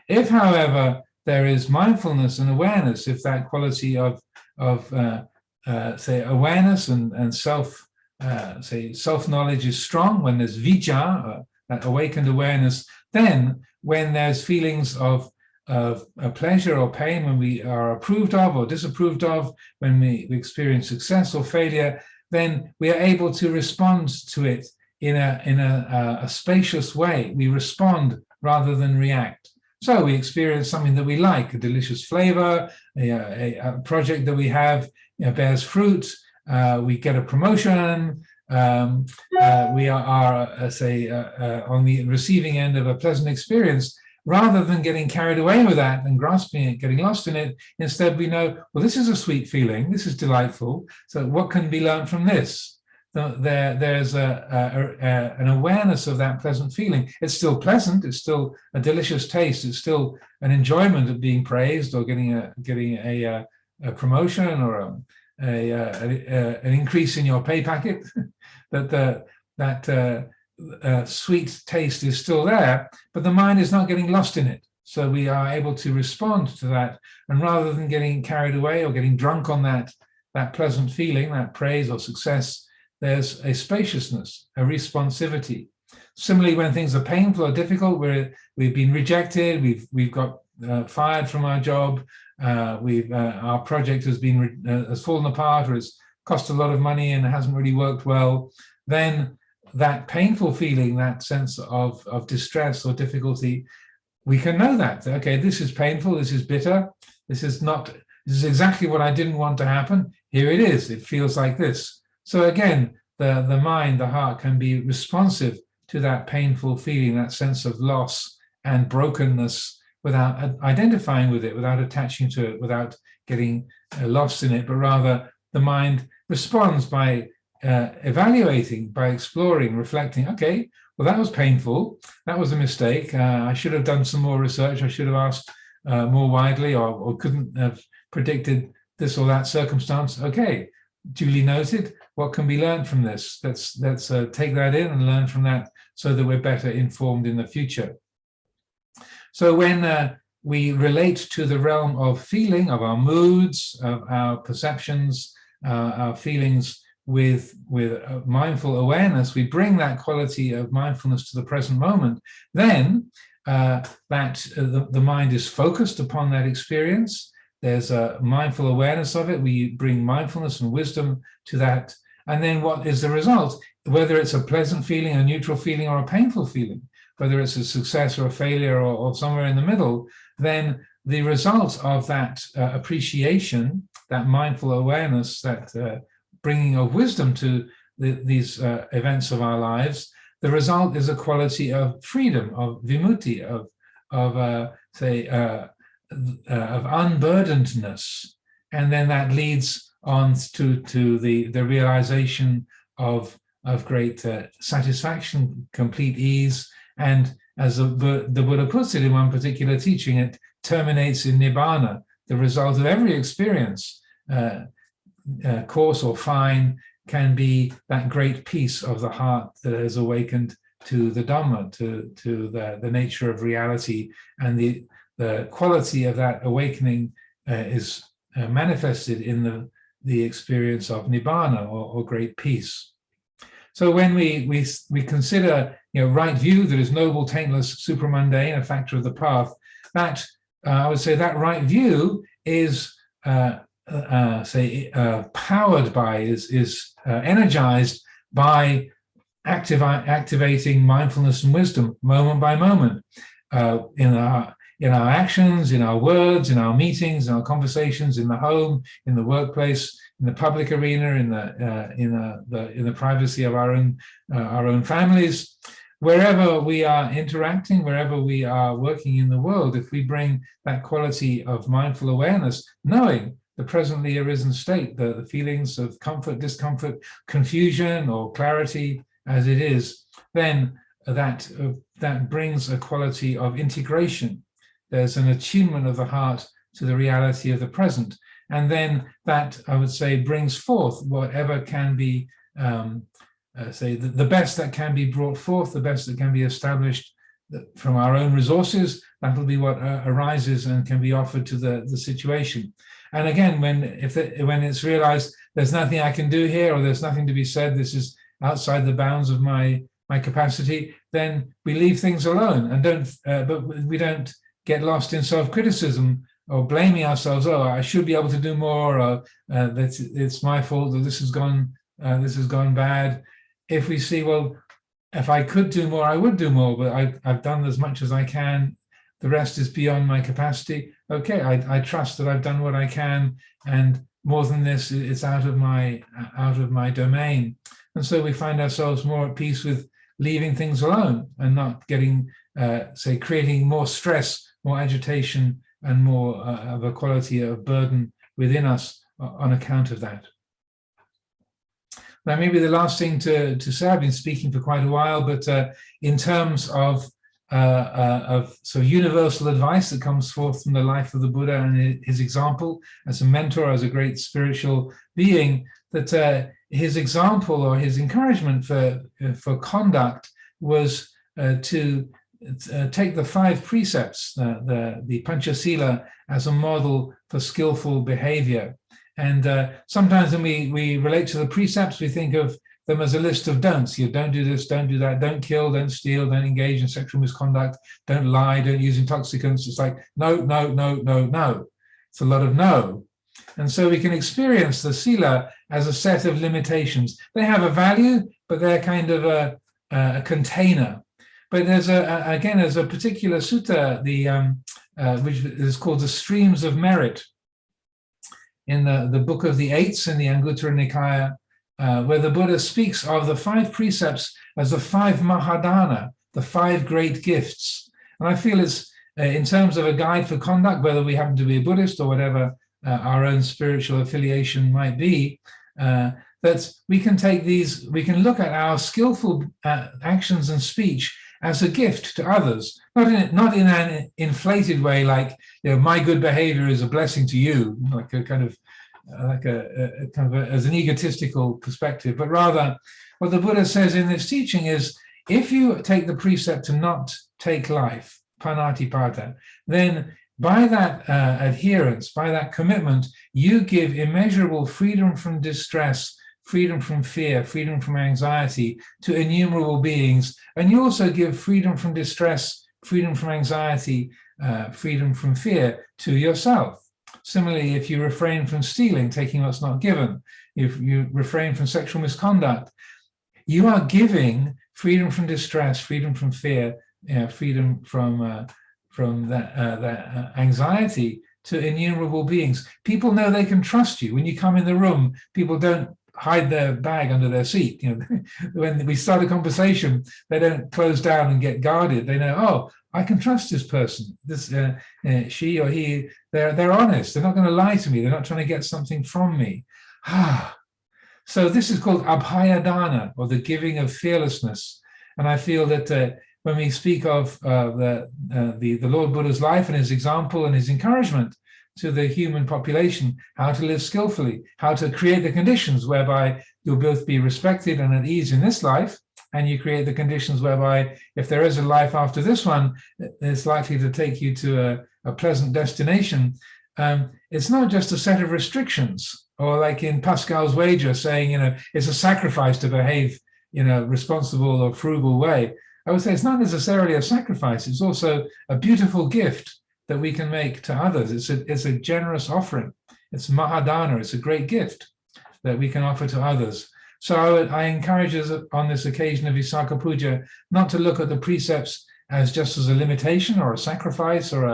If, however, there is mindfulness and awareness, if that quality of say awareness and self-knowledge is strong, when there's vijja, that awakened awareness, then when there's feelings of pleasure or pain, when we are approved of or disapproved of, when we experience success or failure, then we are able to respond to it in a spacious way. We respond rather than react. So we experience something that we like, a delicious flavor, a project that we have bears fruit, we get a promotion, we are say, on the receiving end of a pleasant experience. Rather than getting carried away with that and grasping it, getting lost in it, instead we know, well, this is a sweet feeling, this is delightful, so what can be learned from this? There's an awareness of that pleasant feeling. It's still pleasant, it's still a delicious taste, it's still an enjoyment of being praised or getting a promotion or an increase in your pay packet, that sweet taste is still there, but the mind is not getting lost in it. So we are able to respond to that, and rather than getting carried away or getting drunk on that pleasant feeling, that praise or success, there's a spaciousness, a responsivity. Similarly, when things are painful or difficult, we've been rejected, we've got fired from our job, our project has fallen apart or has cost a lot of money and it hasn't really worked well, then that painful feeling, that sense of distress or difficulty, we can know that, okay, this is painful, this is bitter, this is exactly what I didn't want to happen. Here it is, it feels like this. So again, the mind, the heart can be responsive to that painful feeling, that sense of loss and brokenness, without identifying with it, without attaching to it, without getting lost in it, but rather the mind responds by evaluating, by exploring, reflecting, okay, well, that was painful, that was a mistake, I should have done some more research, I should have asked more widely, or couldn't have predicted this or that circumstance. Okay, duly noted, what can be learned from this? Let's take that in and learn from that so that we're better informed in the future. So when we relate to the realm of feeling, of our moods, of our perceptions, our feelings with mindful awareness, we bring that quality of mindfulness to the present moment, then the mind is focused upon that experience. There's a mindful awareness of it. We bring mindfulness and wisdom to that. And then what is the result? Whether it's a pleasant feeling, a neutral feeling, or a painful feeling, whether it's a success or a failure or somewhere in the middle, then the result of that appreciation, that mindful awareness, that bringing of wisdom to these events of our lives, the result is a quality of freedom, of vimutti, of unburdenedness. And then that leads on to the realization of great satisfaction, complete ease. And as the Buddha puts it in one particular teaching, it terminates in nibbana, the result of every experience, coarse or fine, can be that great peace of the heart that has awakened to the Dhamma, to the nature of reality, and the quality of that awakening is manifested in the experience of nibbana, or great peace. So when we consider, right view, that is noble, taintless, supramundane, a factor of the path, that I would say that right view is powered by, is energized by activating mindfulness and wisdom moment by moment in our actions, in our words, in our meetings, in our conversations, in the home, in the workplace, in the public arena, in the privacy of our own families. Wherever we are interacting, wherever we are working in the world, if we bring that quality of mindful awareness, knowing the presently arisen state, the feelings of comfort, discomfort, confusion, or clarity as it is, then that brings a quality of integration. There's an attunement of the heart to the reality of the present. And then that, I would say, brings forth whatever can be, the best that can be brought forth, the best that can be established from our own resources. That'll be what arises and can be offered to the situation. And again, when it's realized there's nothing I can do here, or there's nothing to be said, this is outside the bounds of my capacity, then we leave things alone and but we don't get lost in self-criticism or blaming ourselves. Oh, I should be able to do more, or it's my fault that this has gone bad. If we see, well, if I could do more, I would do more, but I've done as much as I can. The rest is beyond my capacity. Okay, I trust that I've done what I can, and more than this, it's out of my domain. And so we find ourselves more at peace with leaving things alone and not getting, creating more stress, more agitation, and more of a quality of burden within us on account of that. Now, maybe the last thing to say, I've been speaking for quite a while, but in terms of sort of universal advice that comes forth from the life of the Buddha and his example as a mentor, as a great spiritual being, that his example or his encouragement for conduct was to take the 5 precepts, the Panchasila, as a model for skillful behavior. And sometimes when we relate to the precepts, we think of them as a list of don'ts. You don't do this, don't do that, don't kill, don't steal, don't engage in sexual misconduct, don't lie, don't use intoxicants. It's like, no, no, no, no, no. It's a lot of no. And so we can experience the sila as a set of limitations. They have a value, but they're kind of a container. But there's there's a particular sutta, which is called the Streams of Merit, in the Book of the Eights in the Anguttara Nikaya, where the Buddha speaks of the 5 precepts as the 5 mahadana, the 5 great gifts. And I feel it's, in terms of a guide for conduct, whether we happen to be a Buddhist or whatever our own spiritual affiliation might be, that we can take these, we can look at our skillful actions and speech as a gift to others, not in an inflated way, like, my good behavior is a blessing to you, like a kind of as an egotistical perspective, but rather what the Buddha says in this teaching is, if you take the precept to not take life, panatipata, then by that adherence, by that commitment, you give immeasurable freedom from distress, freedom from fear, freedom from anxiety to innumerable beings. And you also give freedom from distress, freedom from anxiety, freedom from fear to yourself. Similarly, if you refrain from stealing, taking what's not given, if you refrain from sexual misconduct, you are giving freedom from distress, freedom from fear, freedom from that anxiety to innumerable beings. People know they can trust you. When you come in the room, people don't hide their bag under their seat. You know, when we start a conversation, they don't close down and get guarded. They know, oh, I can trust this person. This she or he, they're honest. They're not going to lie to me. They're not trying to get something from me. So this is called abhayadana, or the giving of fearlessness. And I feel that when we speak of the Lord Buddha's life and his example and his encouragement to the human population, how to live skillfully, how to create the conditions whereby you'll both be respected and at ease in this life, and you create the conditions whereby if there is a life after this one, it's likely to take you to a pleasant destination. It's not just a set of restrictions, or like in Pascal's wager saying, it's a sacrifice to behave in a responsible or frugal way. I would say it's not necessarily a sacrifice. It's also a beautiful gift that we can make to others. It's a generous offering. It's mahadana. It's a great gift that we can offer to others. So I encourage us on this occasion of Visakha Puja not to look at the precepts as just as a limitation or a sacrifice or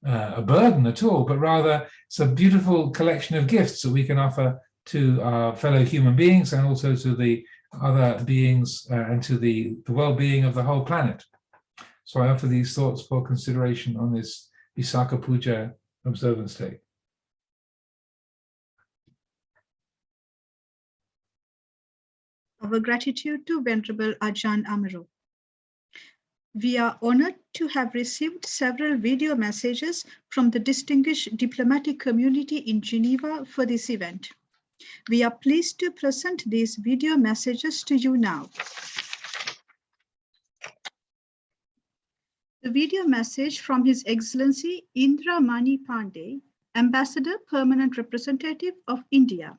a burden at all, but rather it's a beautiful collection of gifts that we can offer to our fellow human beings and also to the other beings and to the well-being of the whole planet. So I offer these thoughts for consideration on this Visakha Puja observance day. Our gratitude to Venerable Ajahn Amaro. We are honored to have received several video messages from the distinguished diplomatic community in Geneva for this event. We are pleased to present these video messages to you now. The video message from His Excellency Indra Mani Pandey, Ambassador Permanent Representative of India.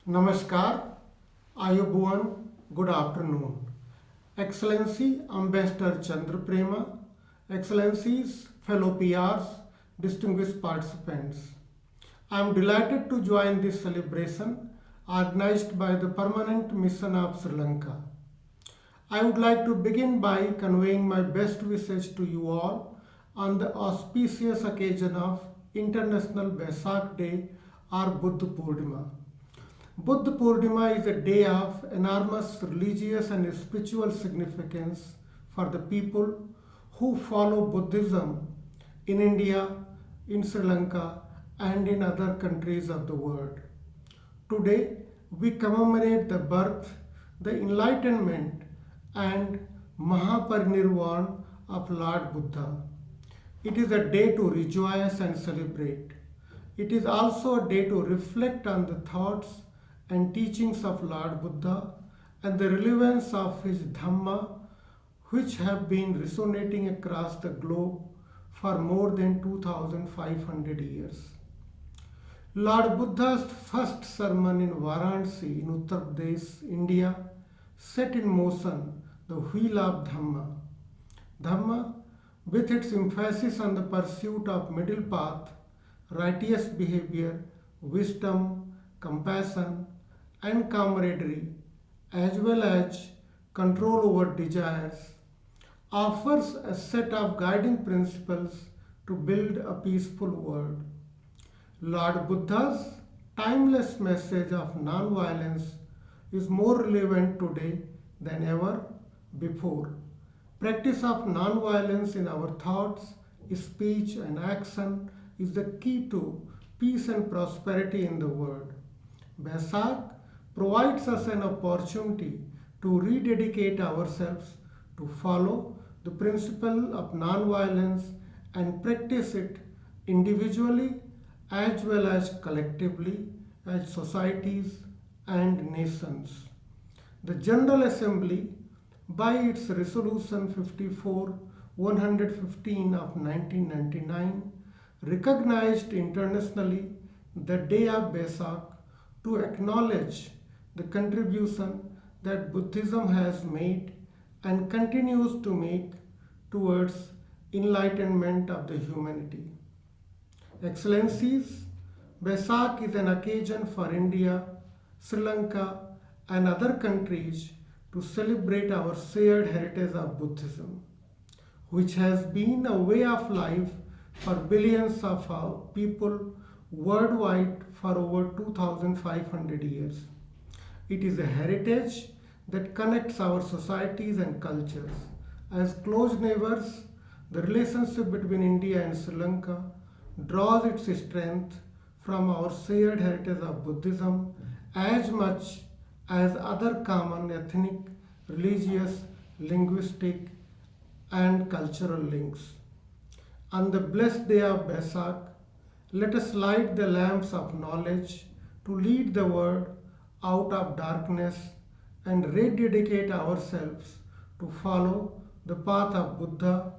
Namaskar, Ayubowan, good afternoon. Excellency Ambassador Chandra Prema, Excellencies, fellow PRs, distinguished participants. I am delighted to join this celebration organized by the Permanent Mission of Sri Lanka. I would like to begin by conveying my best wishes to you all on the auspicious occasion of International Wesak Day or Buddha Purnima. Buddha Purnima is a day of enormous religious and spiritual significance for the people who follow Buddhism in India, in Sri Lanka, and in other countries of the world. Today, we commemorate the birth, the enlightenment, and Mahaparinirvan of Lord Buddha. It is a day to rejoice and celebrate. It is also a day to reflect on the thoughts and teachings of Lord Buddha and the relevance of his Dhamma, which have been resonating across the globe for more than 2,500 years. Lord Buddha's first sermon in Varanasi in Uttar Pradesh, India, set in motion the wheel of Dhamma. Dhamma, with its emphasis on the pursuit of middle path, righteous behavior, wisdom, compassion, and camaraderie, as well as control over desires, offers a set of guiding principles to build a peaceful world. Lord Buddha's timeless message of non-violence is more relevant today than ever before. Practice of non-violence in our thoughts, speech, and action is the key to peace and prosperity in the world. Wesak provides us an opportunity to rededicate ourselves to follow the principle of non-violence and practice it individually as well as collectively as societies and nations. The General Assembly, by its Resolution 54-115 of 1999, recognized internationally the day of Vesak to acknowledge the contribution that Buddhism has made and continues to make towards enlightenment of the humanity. Excellencies, Vesak is an occasion for India, Sri Lanka, and other countries to celebrate our shared heritage of Buddhism, which has been a way of life for billions of people worldwide for over 2,500 years. It is a heritage that connects our societies and cultures. As close neighbors, the relationship between India and Sri Lanka draws its strength from our shared heritage of Buddhism as much as other common ethnic, religious, linguistic, and cultural links. On the blessed day of Vesak, let us light the lamps of knowledge to lead the world out of darkness and rededicate ourselves to follow the path of Buddha,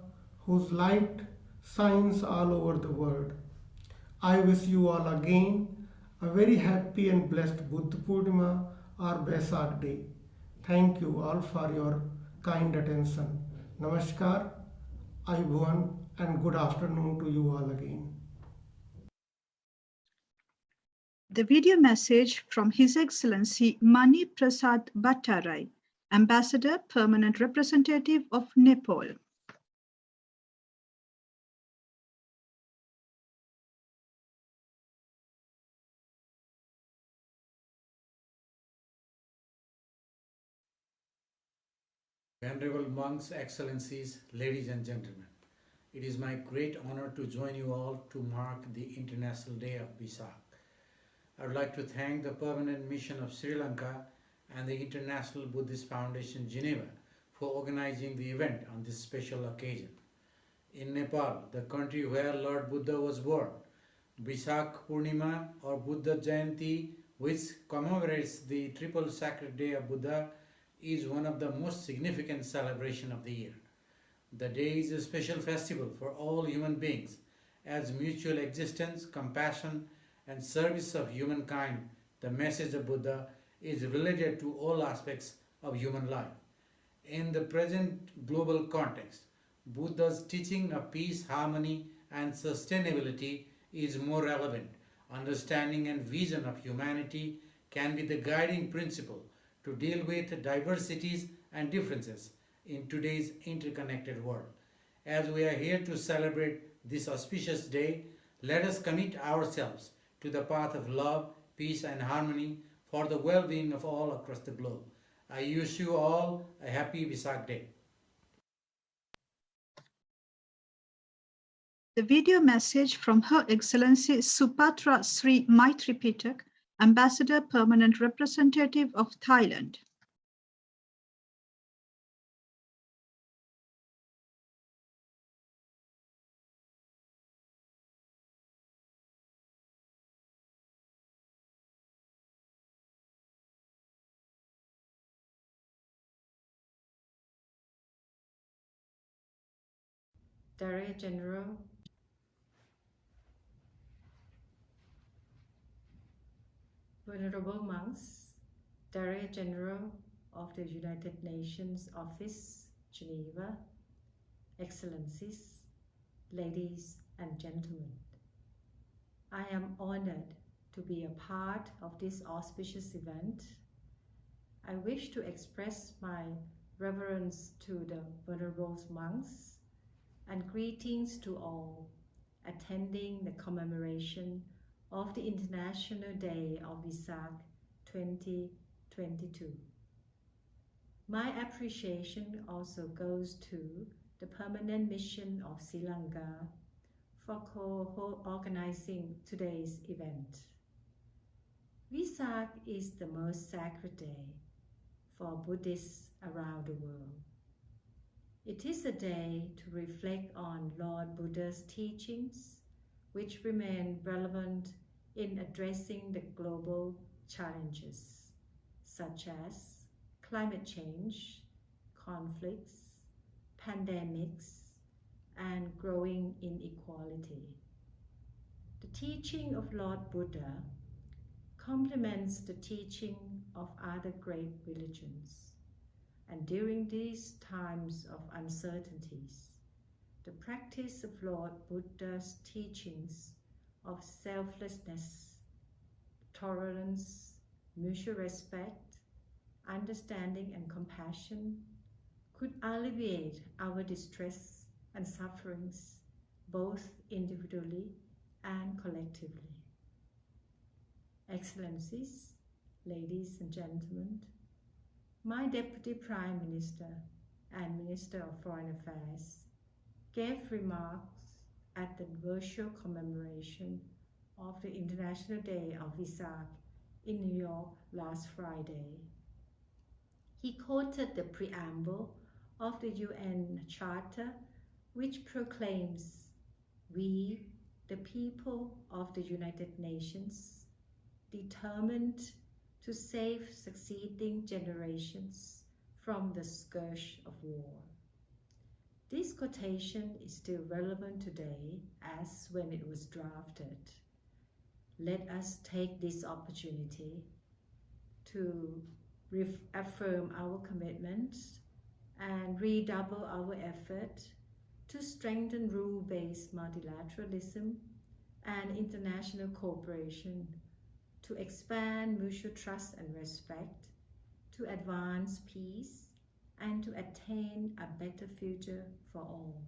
whose light shines all over the world. I wish you all again a very happy and blessed Buddha Purnima or Vesak day. Thank you all for your kind attention. Namaskar, Ayubhavan, and good afternoon to you all again. The video message from His Excellency Mani Prasad Bhattarai, Ambassador, Permanent Representative of Nepal. Venerable monks, excellencies, ladies and gentlemen, it is my great honor to join you all to mark the International Day of Wesak. I would like to thank the Permanent Mission of Sri Lanka and the International Buddhist Foundation Geneva for organizing the event on this special occasion. In Nepal, the country where Lord Buddha was born, Wesak Purnima or Buddha Jayanti, which commemorates the triple sacred day of Buddha, is one of the most significant celebrations of the year. The day is a special festival for all human beings, as mutual existence, compassion, and service of humankind. The message of Buddha is related to all aspects of human life. In the present global context, Buddha's teaching of peace, harmony, and sustainability is more relevant. Understanding and vision of humanity can be the guiding principle to deal with diversities and differences in today's interconnected world. As we are here to celebrate this auspicious day, let us commit ourselves to the path of love, peace, and harmony for the well-being of all across the globe. I wish you all a happy Wesak Day. The video message from Her Excellency Supatra Sri Maitri Pitak, Ambassador, Permanent Representative of Thailand. Director General, Venerable monks, Director General of the United Nations Office, Geneva, Excellencies, ladies and gentlemen, I am honored to be a part of this auspicious event. I wish to express my reverence to the Venerable monks and greetings to all attending the commemoration of the International Day of Wesak 2022. My appreciation also goes to the Permanent Mission of Sri Lanka for co-organizing today's event. Wesak is the most sacred day for Buddhists around the world. It is a day to reflect on Lord Buddha's teachings, which remain relevant in addressing the global challenges, such as climate change, conflicts, pandemics, and growing inequality. The teaching of Lord Buddha complements the teaching of other great religions. And during these times of uncertainties, the practice of Lord Buddha's teachings of selflessness, tolerance, mutual respect, understanding, and compassion could alleviate our distress and sufferings, both individually and collectively. Excellencies, ladies and gentlemen, my Deputy Prime Minister and Minister of Foreign Affairs gave remarks at the virtual commemoration of the International Day of Wesak in New York last Friday. He quoted the preamble of the UN Charter, which proclaims, "We, the people of the United Nations, determined to save succeeding generations from the scourge of war." This quotation is still relevant today as when it was drafted. Let us take this opportunity to reaffirm our commitment and redouble our effort to strengthen rule-based multilateralism and international cooperation, to expand mutual trust and respect, to advance peace, and to attain a better future for all.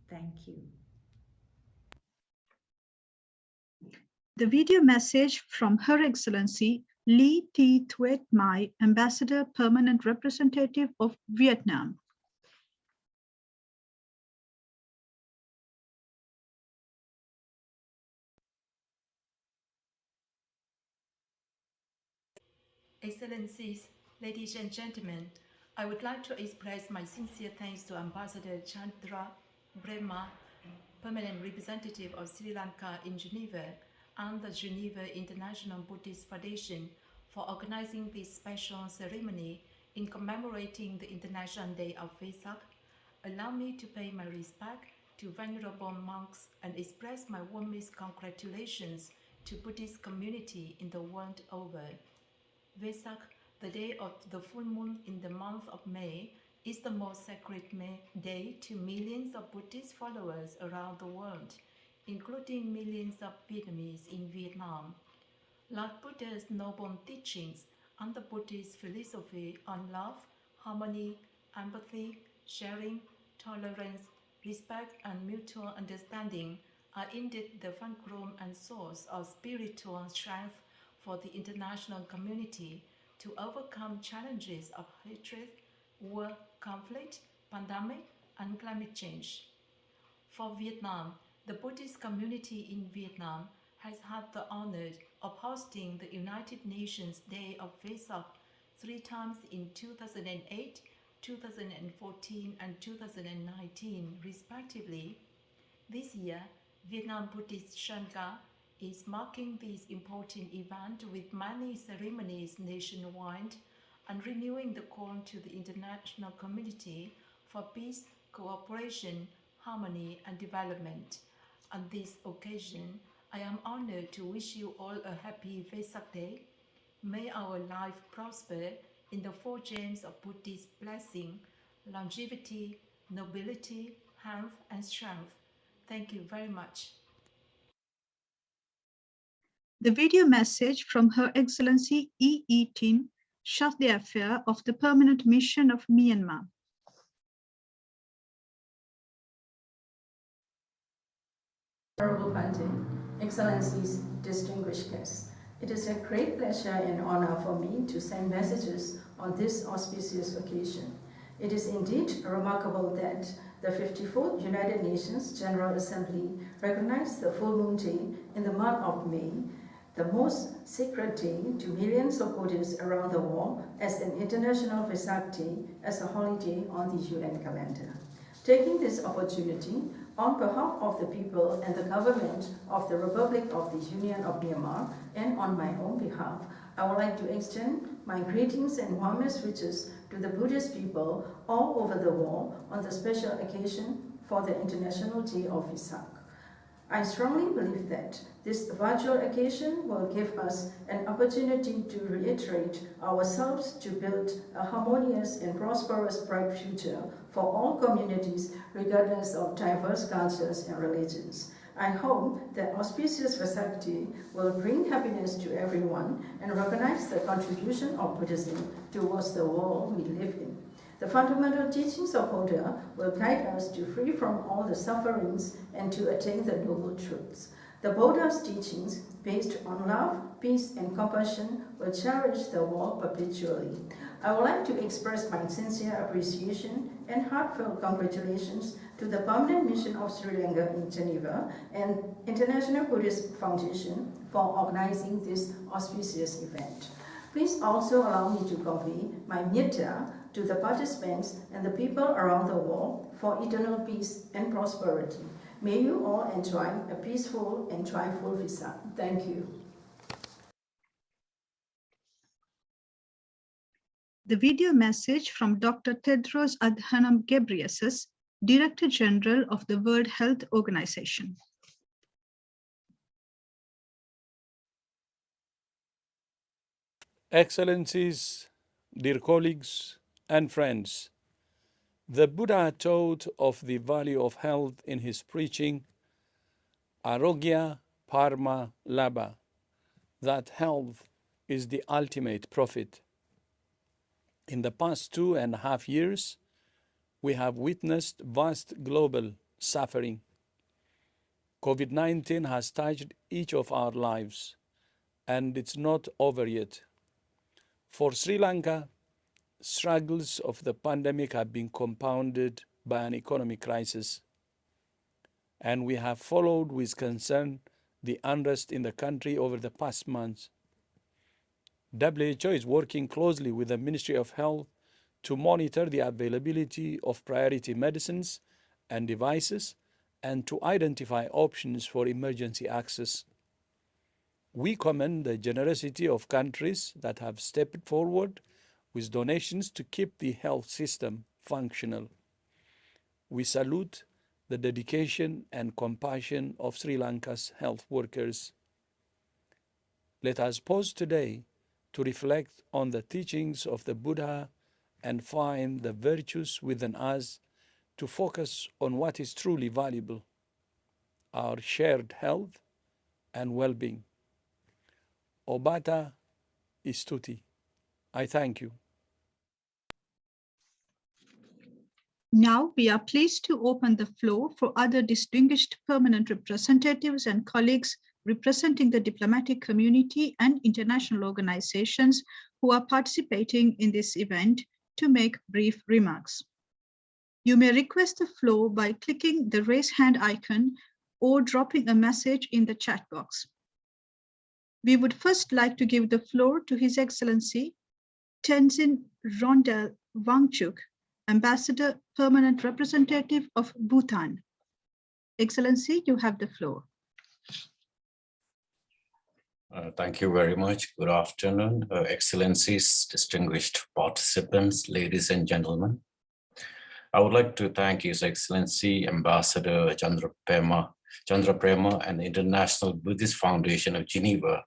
Thank you. The video message from Her Excellency Lee Thi Thuet Mai, Ambassador Permanent Representative of Vietnam. Excellencies, ladies and gentlemen, I would like to express my sincere thanks to Ambassador Chandra Brahma, Permanent Representative of Sri Lanka in Geneva, and the Geneva International Buddhist Foundation for organizing this special ceremony in commemorating the International Day of Wesak. Allow me to pay my respect to venerable monks and express my warmest congratulations to Buddhist community in the world over. Wesak, the day of the full moon in the month of May, is the most sacred day to millions of Buddhist followers around the world, including millions of Vietnamese in Vietnam. Lord Buddha's noble teachings and the Buddhist philosophy on love, harmony, empathy, sharing, tolerance, respect, and mutual understanding are indeed the fulcrum and source of spiritual strength for the international community to overcome challenges of hatred, war, conflict, pandemic, and climate change. For Vietnam, the Buddhist community in Vietnam has had the honor of hosting the United Nations Day of Wesak 3 times in 2008, 2014, and 2019, respectively. This year, Vietnam Buddhist Sangha is marking this important event with many ceremonies nationwide and renewing the call to the international community for peace, cooperation, harmony, and development. On this occasion, I am honored to wish you all a happy Wesak Day. May our life prosper in the 4 gems of Buddhist blessing, longevity, nobility, health, and strength. Thank you very much. The video message from Her Excellency E. Tin, Chef d'Affaires of the Permanent Mission of Myanmar. Honorable Bante, Excellencies, distinguished guests, it is a great pleasure and honor for me to send messages on this auspicious occasion. It is indeed remarkable that the 54th United Nations General Assembly recognized the full moon day in the month of May, the most sacred day to millions of Buddhists around the world, as an International Wesak Day as a holiday on the UN calendar. Taking this opportunity, On behalf of the people and the government of the Republic of the Union of Myanmar, and on my own behalf, I would like to extend my greetings and warmest wishes to the Buddhist people all over the world on the special occasion for the International Day of Wesak. I strongly believe that this virtual occasion will give us an opportunity to reiterate ourselves to build a harmonious and prosperous bright future for all communities regardless of diverse cultures and religions. I hope that auspicious Wesak Day will bring happiness to everyone and recognize the contribution of Buddhism towards the world we live in. The fundamental teachings of Buddha will guide us to free from all the sufferings and to attain the noble truths. The Buddha's teachings, based on love, peace, and compassion, will cherish the world perpetually. I would like to express my sincere appreciation and heartfelt congratulations to the Permanent Mission of Sri Lanka in Geneva and International Buddhist Foundation for organizing this auspicious event. Please also allow me to convey my metta to the participants and the people around the world for eternal peace and prosperity. May you all enjoy a peaceful and joyful Wesak. Thank you. The video message from Dr. Tedros Adhanam Ghebreyesus, Director General of the World Health Organization. Excellencies, dear colleagues and friends, the Buddha taught of the value of health in his preaching, Arogya Parma Labha, that health is the ultimate profit. In the past 2.5 years, we have witnessed vast global suffering. COVID-19 has touched each of our lives, and it's not over yet. For Sri Lanka, struggles of the pandemic have been compounded by an economic crisis, and we have followed with concern the unrest in the country over the past months. WHO is working closely with the Ministry of Health to monitor the availability of priority medicines and devices and to identify options for emergency access. We commend the generosity of countries that have stepped forward with donations to keep the health system functional. We salute the dedication and compassion of Sri Lanka's health workers. Let us pause today to reflect on the teachings of the Buddha and find the virtues within us to focus on what is truly valuable, our shared health and well-being. Obata Istuti. I thank you. Now we are pleased to open the floor for other distinguished permanent representatives and colleagues representing the diplomatic community and international organizations who are participating in this event to make brief remarks. You may request the floor by clicking the raise hand icon or dropping a message in the chat box. We would first like to give the floor to His Excellency Tenzin Rondel Wangchuk, Ambassador, Permanent Representative of Bhutan. Excellency, you have the floor. Thank you very much. Good afternoon, Excellencies, distinguished participants, ladies and gentlemen. I would like to thank His Excellency Ambassador Chandra Prema and the International Buddhist Foundation of Geneva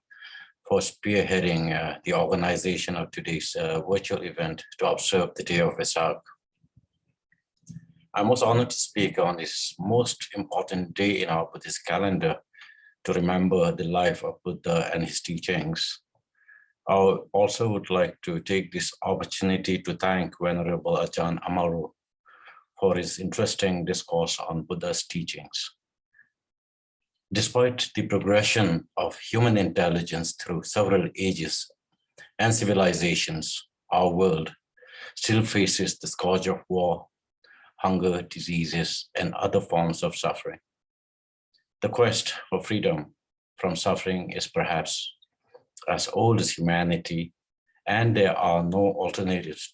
for spearheading the organization of today's virtual event to observe the Day of Wesak. I'm most honored to speak on this most important day in our Buddhist calendar to remember the life of Buddha and his teachings. I also would like to take this opportunity to thank Venerable Ajahn Amaru for his interesting discourse on Buddha's teachings. Despite the progression of human intelligence through several ages and civilizations, our world still faces the scourge of war, hunger, diseases, and other forms of suffering. The quest for freedom from suffering is perhaps as old as humanity, and there are no alternative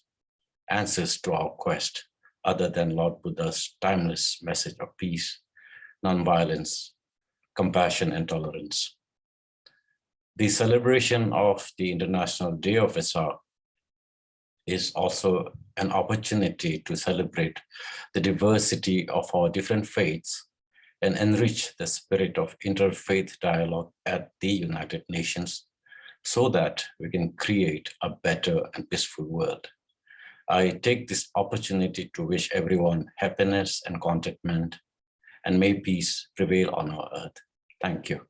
answers to our quest other than Lord Buddha's timeless message of peace, nonviolence, compassion, and tolerance. The celebration of the International Day of Wesak is also an opportunity to celebrate the diversity of our different faiths and enrich the spirit of interfaith dialogue at the United Nations so that we can create a better and peaceful world. I take this opportunity to wish everyone happiness and contentment, and may peace prevail on our earth. Thank you.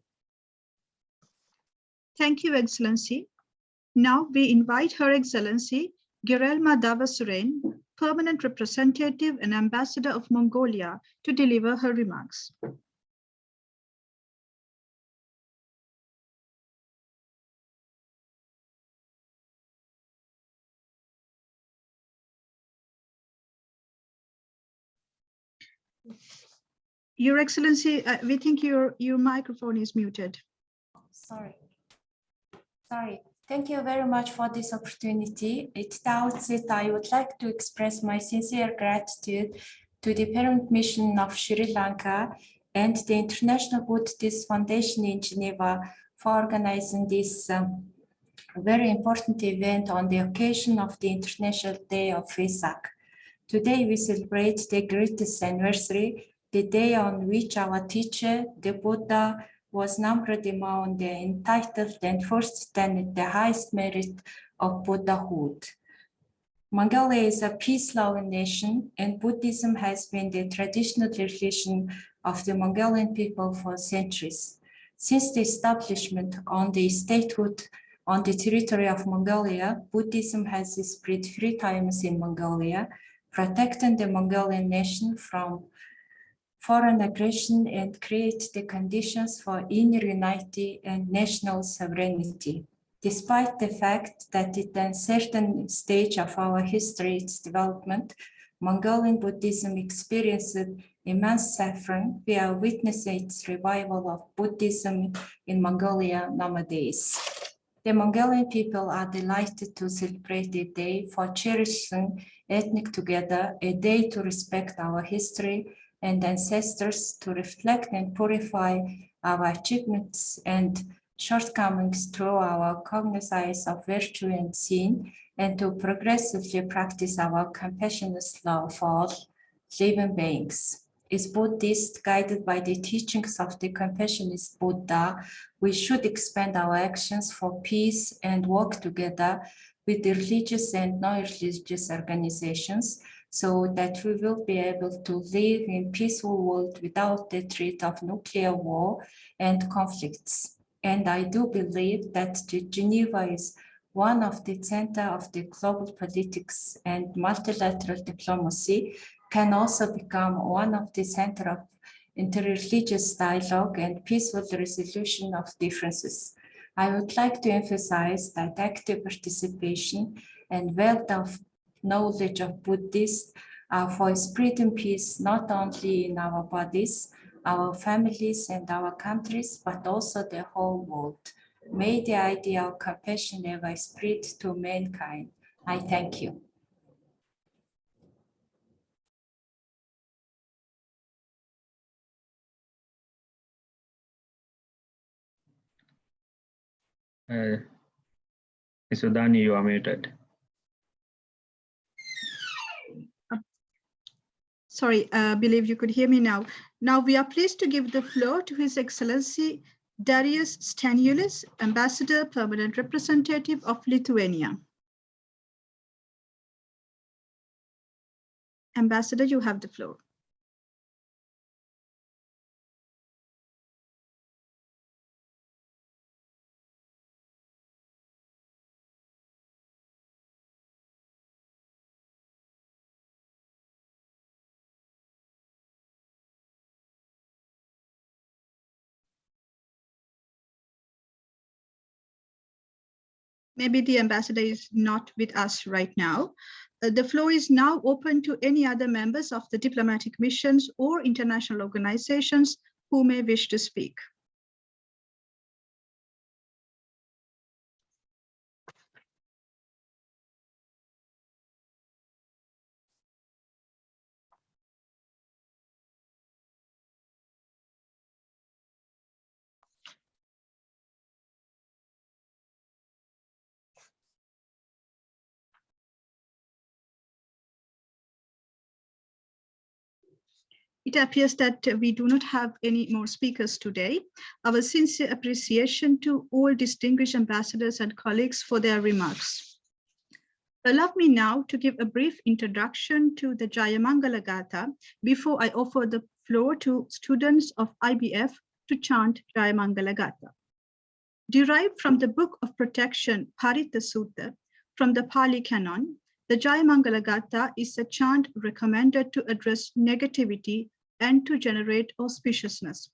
Thank you, Excellency. Now we invite Her Excellency Girelma Davasuren, Permanent Representative and Ambassador of Mongolia, to deliver her remarks. Your Excellency, we think your microphone is muted. Sorry. Thank you very much for this opportunity. At the outset, I would like to express my sincere gratitude to the parent mission of Sri Lanka and the International Buddhist Foundation in Geneva for organizing this very important event on the occasion of the International Day of Wesak. Today, we celebrate the greatest anniversary, the day on which our teacher, the Buddha, was numbered among the entitled and first tenet the highest merit of Buddhahood. Mongolia is a peace-loving nation, and Buddhism has been the traditional religion of the Mongolian people for centuries. Since the establishment on the statehood on the territory of Mongolia, Buddhism has spread 3 times in Mongolia, protecting the Mongolian nation from foreign aggression and create the conditions for inner unity and national sovereignty. Despite the fact that at a certain stage of our history, its development, Mongolian Buddhism experienced immense suffering. We are witnessing its revival of Buddhism in Mongolia nowadays. The Mongolian people are delighted to celebrate a day for cherishing ethnic together, a day to respect our history and ancestors, to reflect and purify our achievements and shortcomings through our cognizance of virtue and sin, and to progressively practice our compassionate love for all living beings. As Buddhists, guided by the teachings of the compassionist Buddha, we should expand our actions for peace and work together with the religious and non-religious organizations, so that we will be able to live in a peaceful world without the threat of nuclear war and conflicts. And I do believe that Geneva is one of the center of the global politics, and multilateral diplomacy can also become one of the center of interreligious dialogue and peaceful resolution of differences. I would like to emphasize that active participation and wealth of knowledge of Buddhists for spreading peace not only in our bodies, our families, and our countries, but also the whole world. May the idea of compassion ever spread to mankind. I thank you. Mr. Dani, you are muted. Sorry, I believe you could hear me now. Now we are pleased to give the floor to His Excellency Darius Staniulis, Ambassador, Permanent Representative of Lithuania. Ambassador, you have the floor. Maybe the ambassador is not with us right now. The floor is now open to any other members of the diplomatic missions or international organizations who may wish to speak. It appears that we do not have any more speakers today. Our sincere appreciation to all distinguished ambassadors and colleagues for their remarks. Allow me now to give a brief introduction to the Jaya Mangalagata before I offer the floor to students of IBF to chant Jaya Mangalagata. Derived from the Book of Protection, Parita Sutta, from the Pali Canon, the Jaya Mangalagata is a chant recommended to address negativity and to generate auspiciousness.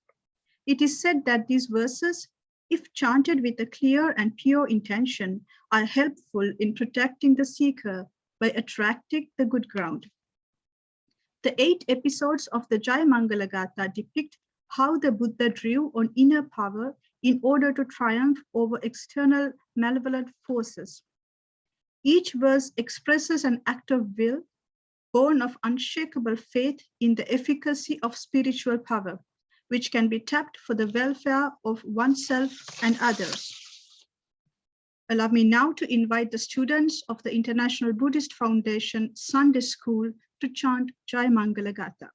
It is said that these verses, if chanted with a clear and pure intention, are helpful in protecting the seeker by attracting the good ground. The 8 episodes of the Jaya Mangalagata depict how the Buddha drew on inner power in order to triumph over external malevolent forces. Each verse expresses an act of will born of unshakable faith in the efficacy of spiritual power, which can be tapped for the welfare of oneself and others. Allow me now to invite the students of the International Buddhist Foundation Sunday School to chant Jaya Mangalagata.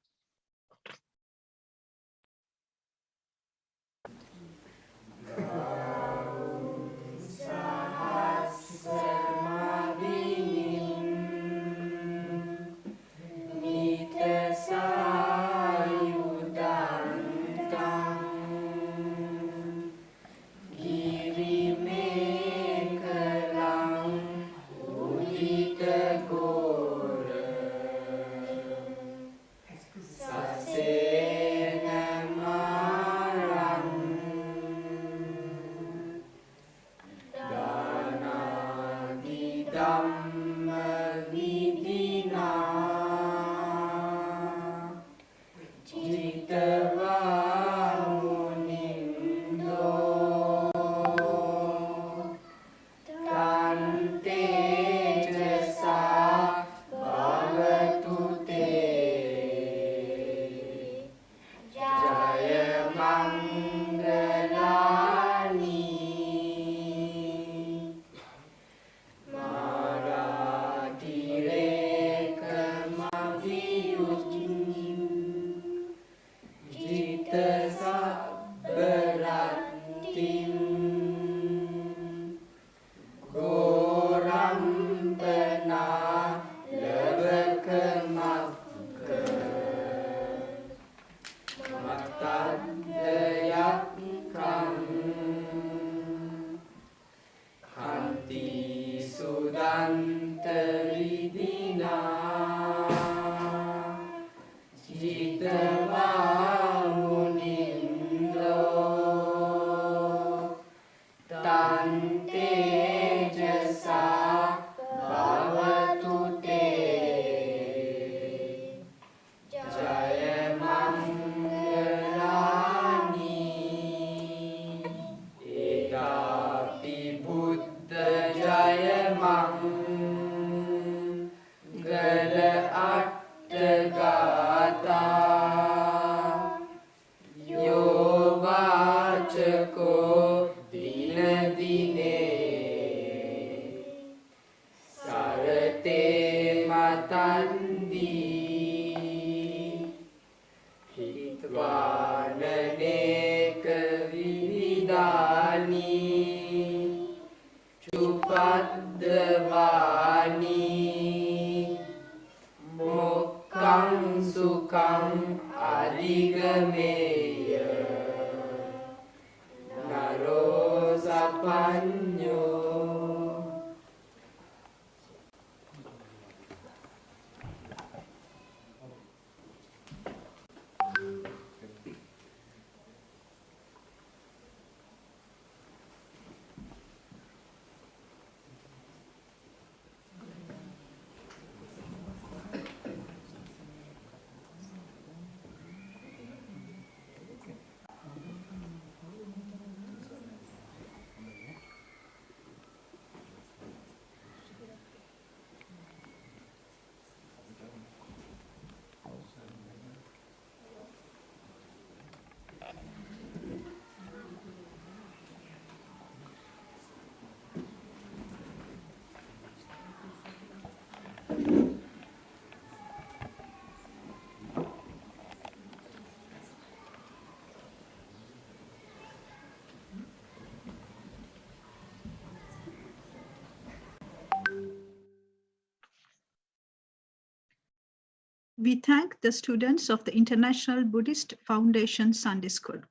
We thank the students of the International Buddhist Foundation Sunday School.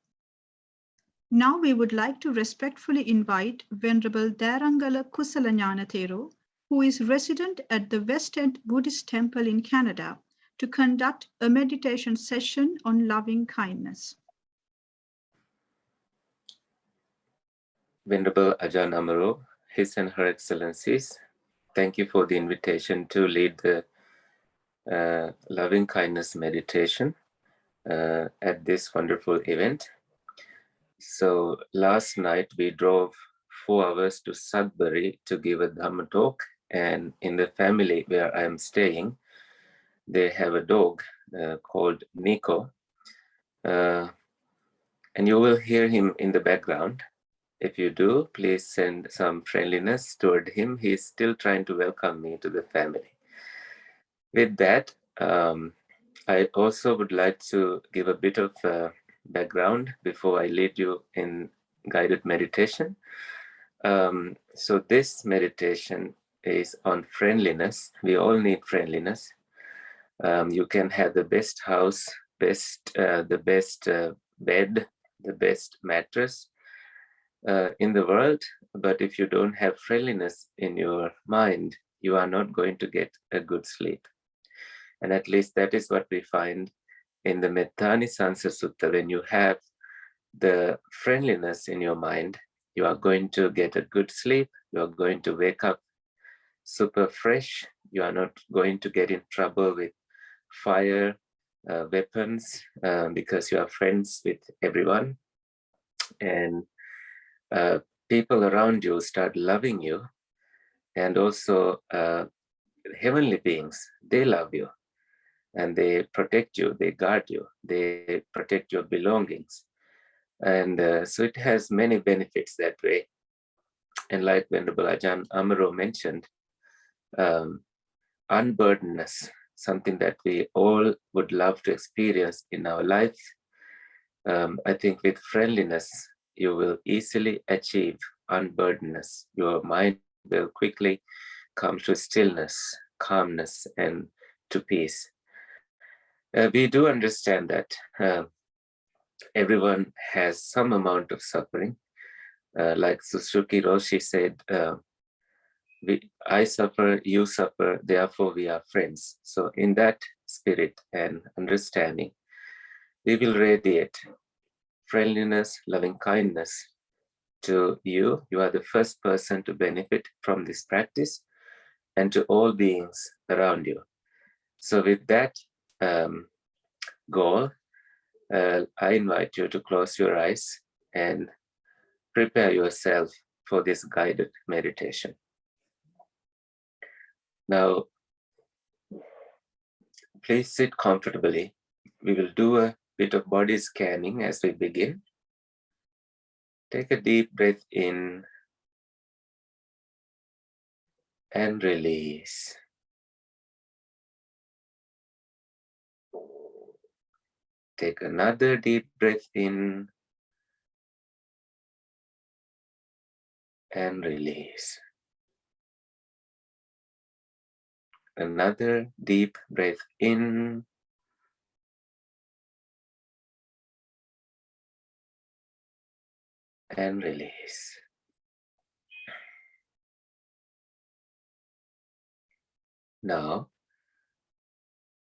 Now we would like to respectfully invite Venerable Darangala Kusalanyana Thero, who is resident at the West End Buddhist Temple in Canada, to conduct a meditation session on loving kindness. Venerable Ajahn Amaro, His and Her Excellencies, thank you for the invitation to lead the loving kindness meditation at this wonderful event. So last night we drove 4 hours to Sudbury to give a Dhamma talk, and in the family where I am staying, they have a dog called Nico, and you will hear him in the background. If you do, please send some friendliness toward him. He's still trying to welcome me to the family. With that, I also would like to give a bit of background before I lead you in guided meditation. So this meditation is on friendliness. We all need friendliness. You can have the best house, the best bed, the best mattress in the world, but if you don't have friendliness in your mind, you are not going to get a good sleep. And at least that is what we find in the Mettanisansa Sutta. When you have the friendliness in your mind, you are going to get a good sleep. You are going to wake up super fresh. You are not going to get in trouble with fire, weapons, because you are friends with everyone. And people around you start loving you, and also heavenly beings, they love you, and they protect you, they guard you, they protect your belongings. And so it has many benefits that way. And like Venerable Ajahn Amaro mentioned, unburdenedness, something that we all would love to experience in our life. I think with friendliness, you will easily achieve unburdenedness. Your mind will quickly come to stillness, calmness, and to peace. We do understand that everyone has some amount of suffering. Like Suzuki Roshi said, I suffer, you suffer, therefore we are friends. So in that spirit and understanding, we will radiate friendliness, loving kindness to you. You are the first person to benefit from this practice, and to all beings around you. So with that goal, I invite you to close your eyes and prepare yourself for this guided meditation. Now, please sit comfortably. We will do a bit of body scanning as we begin. Take a deep breath in and release. Take another deep breath in and release. Another deep breath in and release. Now,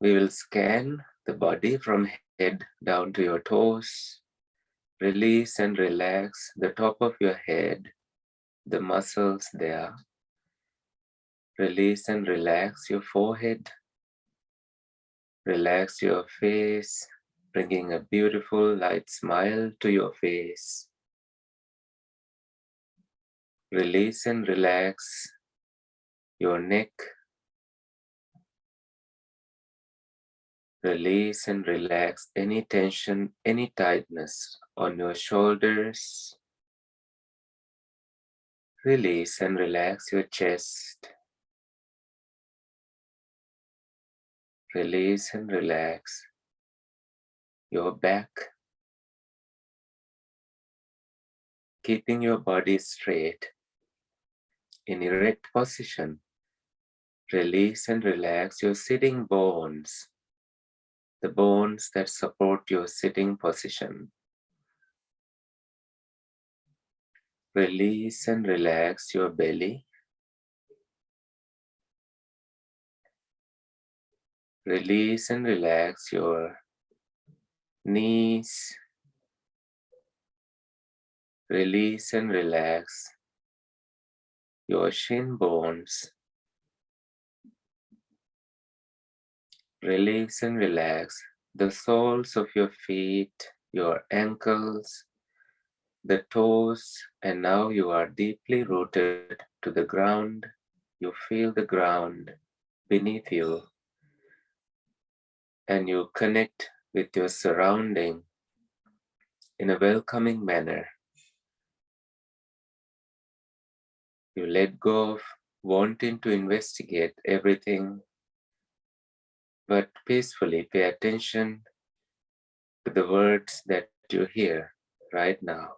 we will scan the body from head down to your toes. Release and relax the top of your head, the muscles there. Release and relax your forehead. Relax your face, bringing a beautiful light smile to your face. Release and relax your neck. Release and relax any tension, any tightness on your shoulders. Release and relax your chest. Release and relax your back. Keeping your body straight in erect position. Release and relax your sitting bones. the bones that support your sitting position. Release and relax your belly. Release and relax your knees. Release and relax your shin bones. Release and relax the soles of your feet, your ankles, the toes, and now you are deeply rooted to the ground. You feel the ground beneath you, and you connect with your surrounding in a welcoming manner. You let go of wanting to investigate everything, but peacefully pay attention to the words that you hear right now.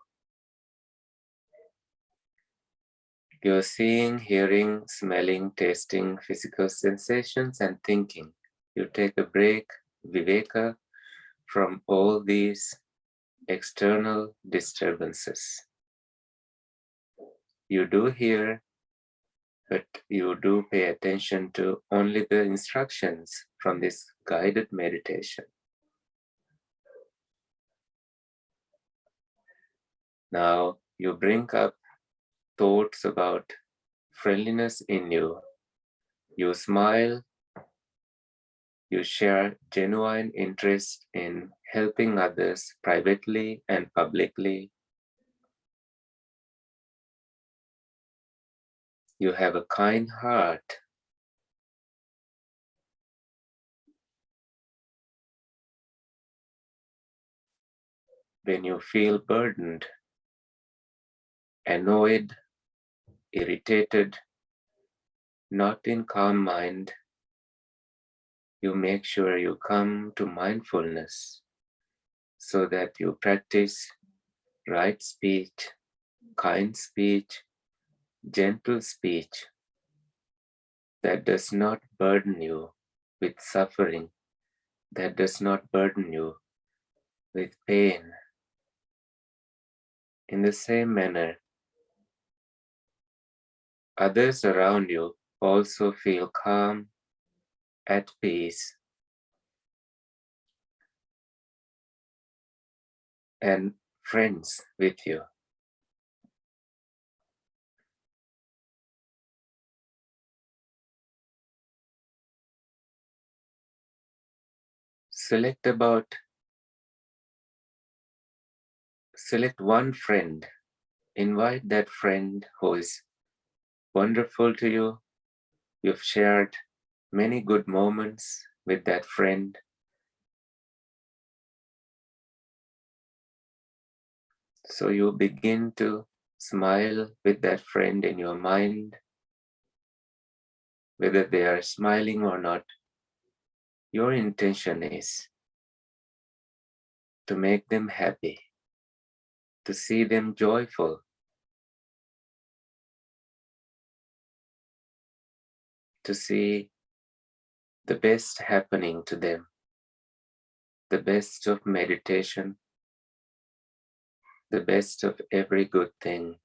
You're seeing, hearing, smelling, tasting, physical sensations, and thinking. You take a break, viveka, from all these external disturbances. You do hear, but you do pay attention to only the instructions from this guided meditation. Now you bring up thoughts about friendliness in you. You smile. You share genuine interest in helping others privately and publicly. You have a kind heart. When you feel burdened, annoyed, irritated, not in calm mind, you make sure you come to mindfulness so that you practice right speech, kind speech, gentle speech that does not burden you with suffering, that does not burden you with pain. In the same manner, others around you also feel calm, at peace, and friends with you. Select one friend, invite that friend who is wonderful to you. You've shared many good moments with that friend. So you begin to smile with that friend in your mind, whether they are smiling or not. Your intention is to make them happy, to see them joyful, to see the best happening to them, the best of meditation, the best of every good thing.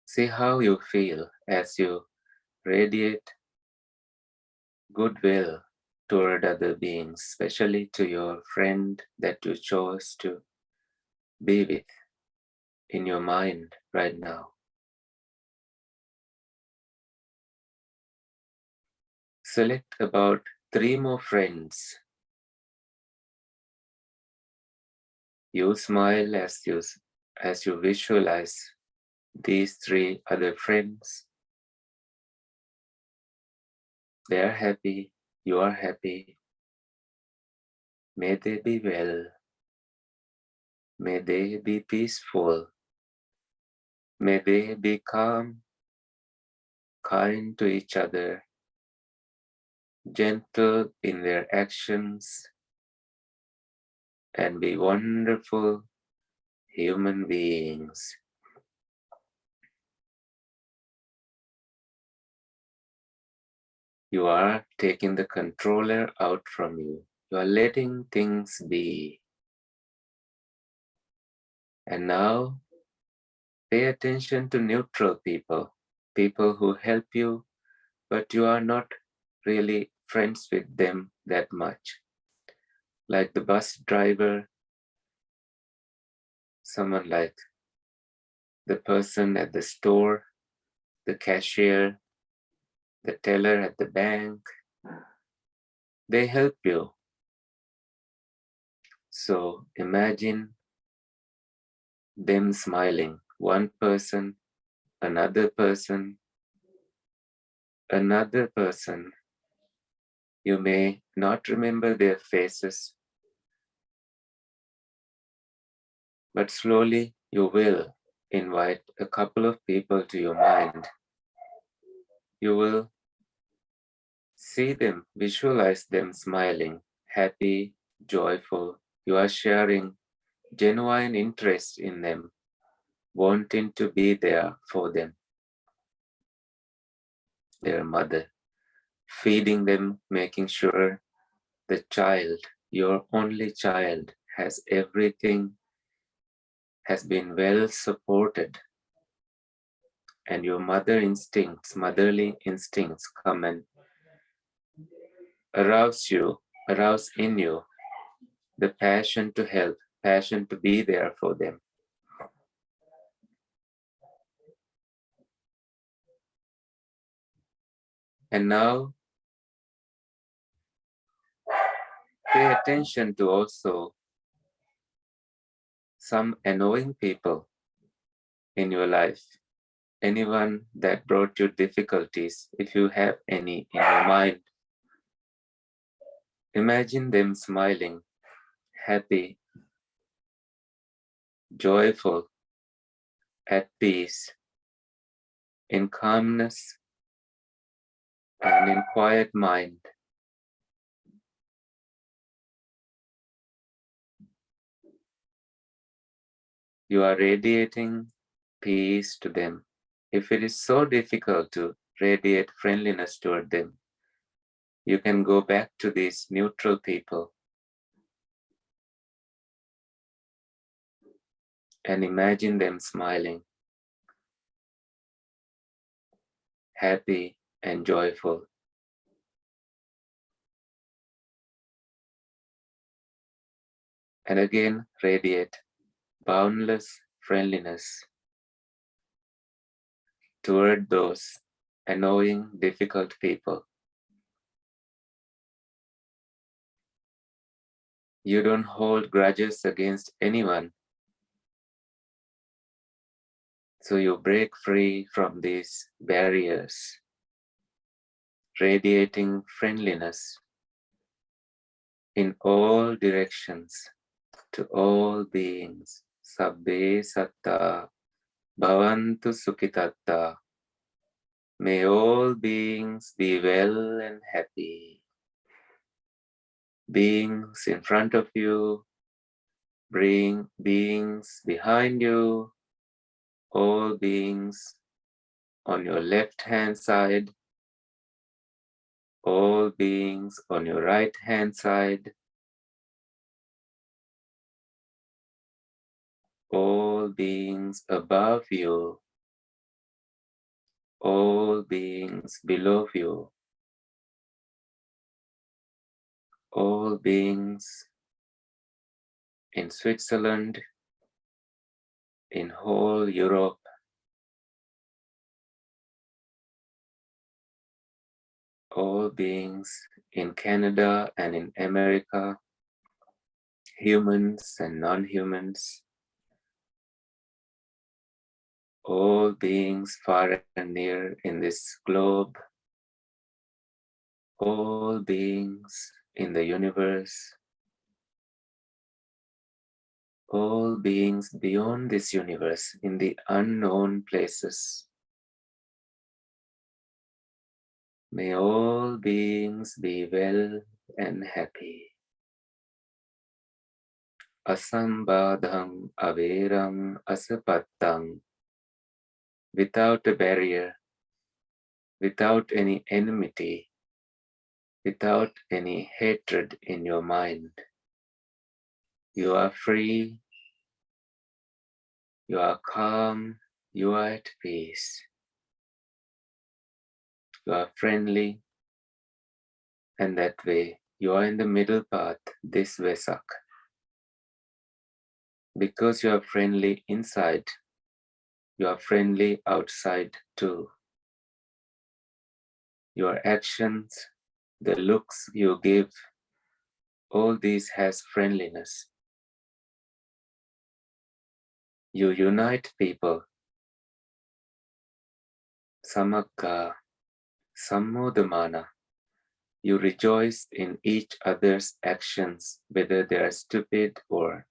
See how you feel as you radiate goodwill toward other beings, especially to your friend that you chose to be with in your mind right now. Select about 3 more friends. You smile as you visualize these 3 other friends. They are happy, you are happy. May they be well. May they be peaceful. May they be calm, kind to each other, gentle in their actions, and be wonderful human beings. You are taking the controller out from you. You are letting things be. And now, pay attention to neutral people, people who help you, but you are not really friends with them that much. Like the bus driver, someone like the person at the store, the cashier, the teller at the bank. They help you. So imagine them smiling, one person, another person, another person. You may not remember their faces, but slowly you will invite a couple of people to your mind. You will see them, visualize them smiling, happy, joyful. You are sharing genuine interest in them, wanting to be there for them, their mother, feeding them, making sure the child, your only child, has everything, has been well supported, and your motherly instincts come and arouse in you the passion to help, passion to be there for them. And now, pay attention to also some annoying people in your life. Anyone that brought you difficulties, if you have any in your mind, imagine them smiling, happy, joyful, at peace, in calmness and in quiet mind. You are radiating peace to them. If it is so difficult to radiate friendliness toward them, you can go back to these neutral people and imagine them smiling, happy and joyful. And again, radiate boundless friendliness toward those annoying, difficult people. You don't hold grudges against anyone. So you break free from these barriers, radiating friendliness in all directions to all beings. Sabbe satta bhavantu sukhitatta. May all beings be well and happy. Beings in front of you, beings behind you, all beings on your left-hand side, all beings on your right-hand side, all beings above you, all beings below you, all beings in Switzerland, in whole Europe, all beings in Canada and in America, humans and non-humans, all beings far and near in this globe, all beings in the universe, all beings beyond this universe in the unknown places. May all beings be well and happy. Asambadham averam asapattam. Without a barrier, without any enmity, without any hatred in your mind. You are free, you are calm, you are at peace, you are friendly, and that way you are in the middle path, this Vesak. Because you are friendly inside, you are friendly outside too. Your actions, the looks you give, all these has friendliness. You unite people. Samagga, sammodamana. You rejoice in each other's actions, whether they are stupid or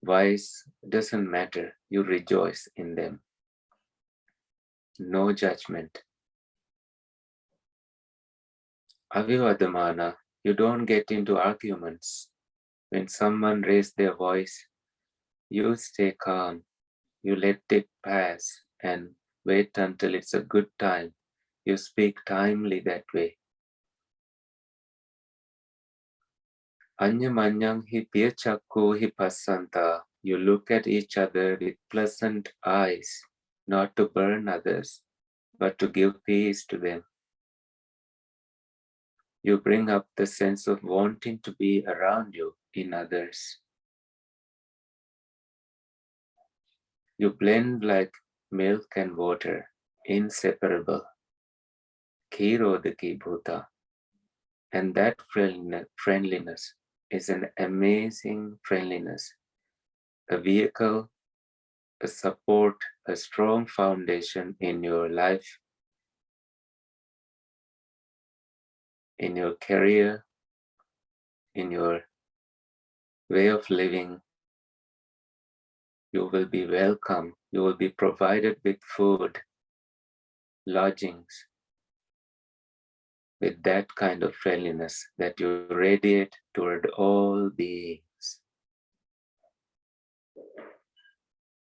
wise, doesn't matter. You rejoice in them. No judgment. Avivadamana, you don't get into arguments. When someone raises their voice, you stay calm. You let it pass and wait until it's a good time. You speak timely that way. Anyamanyang hi piachakku hi pasanta. You look at each other with pleasant eyes, not to burn others, but to give peace to them. You bring up the sense of wanting to be around you in others. You blend like milk and water, inseparable. Kirodaki bhuta. And that friendliness is an amazing friendliness, a vehicle, a support, a strong foundation in your life, in your career, in your way of living. You will be welcome. You will be provided with food, lodgings, with that kind of friendliness that you radiate toward all beings.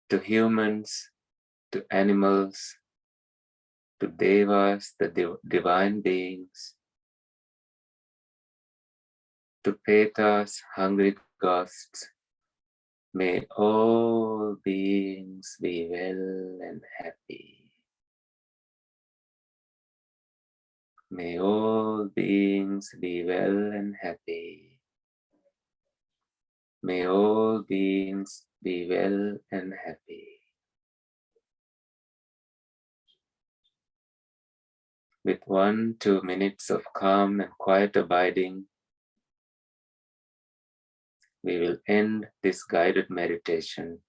To humans, to animals, to devas, the divine beings, to petas, hungry ghosts, may all beings be well and happy. May all beings be well and happy. May all beings be well and happy. With 1-2 minutes of calm and quiet abiding, we will end this guided meditation.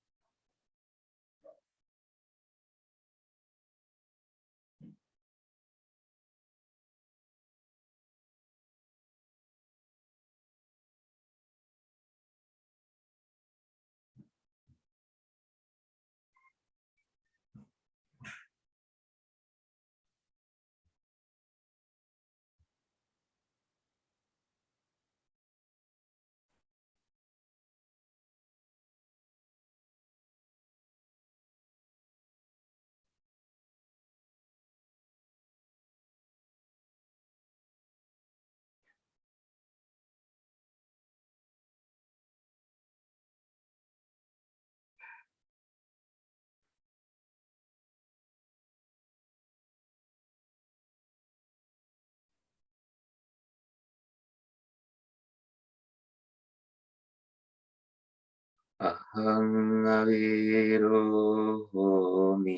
Aham aviro homi,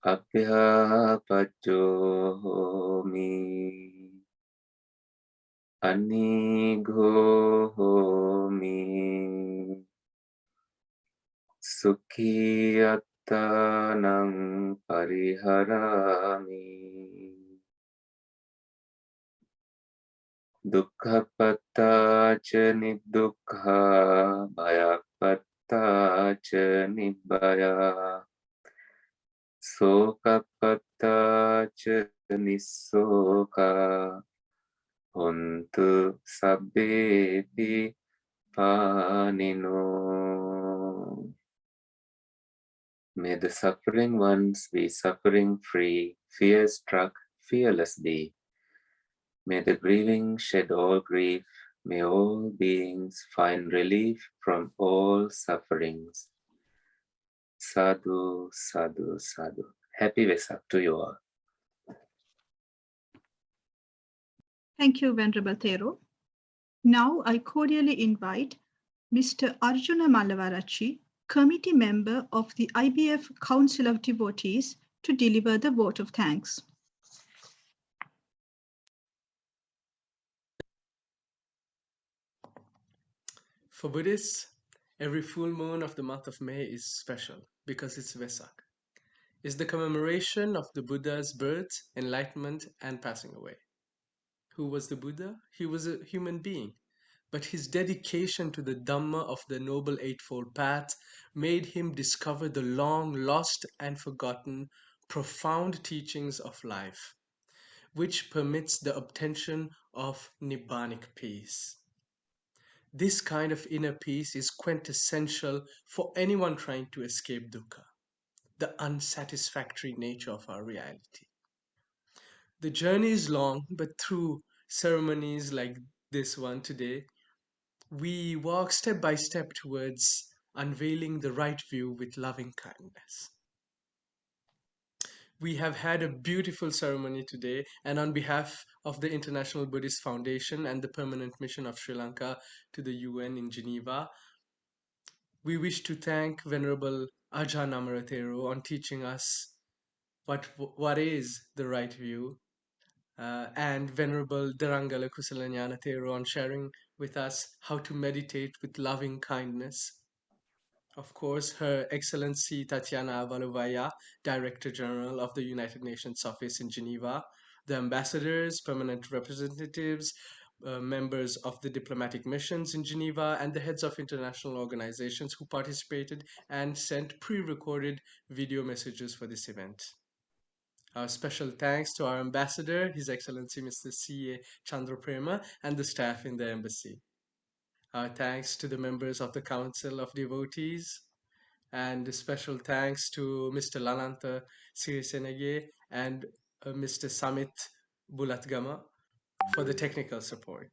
abhyapacho homi, anigho homi, sukhiyatanam pariharami, dukkhapattacha nidukkha, bhayapattacha nibbaya, sokapattacha nissoka, hontu sabbepi panino. May the suffering ones be suffering free, fear struck fearlessly. May the grieving shed all grief. May all beings find relief from all sufferings. Sadhu, sadhu, sadhu. Happy Wesak to you all. Thank you, Venerable Thero. Now I cordially invite Mr. Arjuna Malavarachi, committee member of the IBF Council of Devotees, to deliver the vote of thanks. For Buddhists, every full moon of the month of May is special because it's Vesak. It's the commemoration of the Buddha's birth, enlightenment, and passing away. Who was the Buddha? He was a human being, but his dedication to the Dhamma of the Noble Eightfold Path made him discover the long lost and forgotten profound teachings of life, which permits the obtention of Nibbanic peace. This kind of inner peace is quintessential for anyone trying to escape dukkha, the unsatisfactory nature of our reality. The journey is long, but through ceremonies like this one today, we walk step by step towards unveiling the right view with loving kindness. We have had a beautiful ceremony today, and on behalf of the International Buddhist Foundation and the Permanent Mission of Sri Lanka to the UN in Geneva, we wish to thank Venerable Ajahn Amarathero on teaching us what is the right view, and Venerable Dharangala Kusalanyana Thero on sharing with us how to meditate with loving kindness. Of course, Her Excellency Tatiana Valovaya, Director General of the United Nations Office in Geneva, the ambassadors, permanent representatives, members of the diplomatic missions in Geneva, and the heads of international organizations who participated and sent pre-recorded video messages for this event. Our special thanks to our ambassador, His Excellency Mr. C.A. Chandraprema, and the staff in the embassy. Our thanks to the members of the Council of Devotees, and a special thanks to Mr. Lalanta Sirisenege and Mr. Samit Bulatgama for the technical support.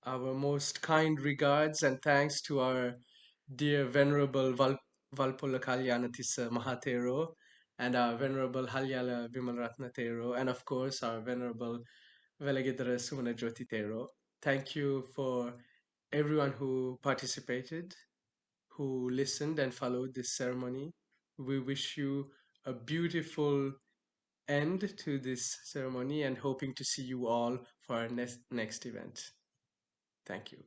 Our most kind regards and thanks to our dear Venerable Valpola Kalyanatissa Mahatero and our Venerable Halyala Vimalratna Thero, and of course our Venerable Velagidara Sumanajoti Thero. Thank you for everyone who participated, who listened and followed this ceremony. We wish you a beautiful end to this ceremony and hoping to see you all for our next event. Thank you.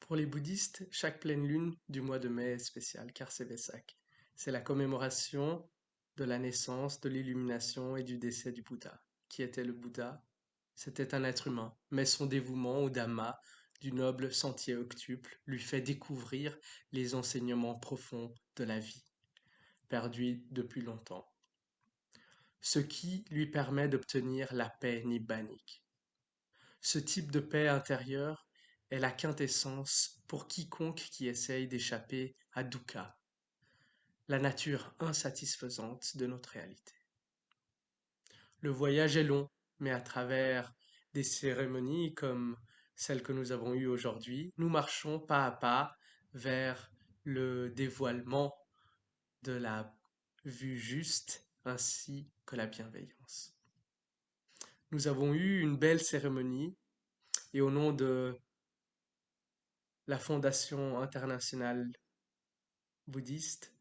Pour les bouddhistes, chaque pleine lune du mois de mai est spéciale car c'est Vesak. C'est la commémoration de la naissance, de l'illumination et du décès du Bouddha. Qui était le Bouddha? C'était un être humain, mais son dévouement au Dhamma, du noble sentier octuple, lui fait découvrir les enseignements profonds de la vie, perdus depuis longtemps. Ce qui lui permet d'obtenir la paix nibbanique. Ce type de paix intérieure est la quintessence pour quiconque qui essaye d'échapper à dukkha, la nature insatisfaisante de notre réalité. Le voyage est long, mais à travers des cérémonies comme celle que nous avons eue aujourd'hui, nous marchons pas à pas vers le dévoilement de la vue juste ainsi que la bienveillance. Nous avons eu une belle cérémonie et au nom de la Fondation internationale bouddhiste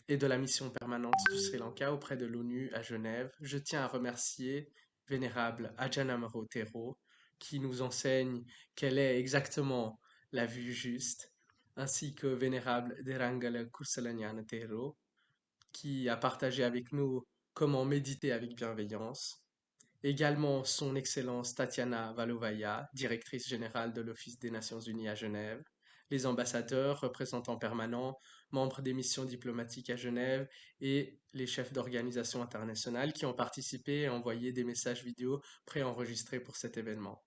et de la mission permanente du Sri Lanka auprès de l'ONU à Genève, je tiens à remercier Vénérable Ajahn Amarathero qui nous enseigne quelle est exactement la vue juste, ainsi que Vénérable Dharangala Kusalanyana Thero qui a partagé avec nous comment méditer avec bienveillance. Également son Excellence Tatiana Valovaya, directrice générale de l'Office des Nations Unies à Genève, les ambassadeurs, représentants permanents, membres des missions diplomatiques à Genève et les chefs d'organisations internationales qui ont participé et envoyé des messages vidéo préenregistrés pour cet événement.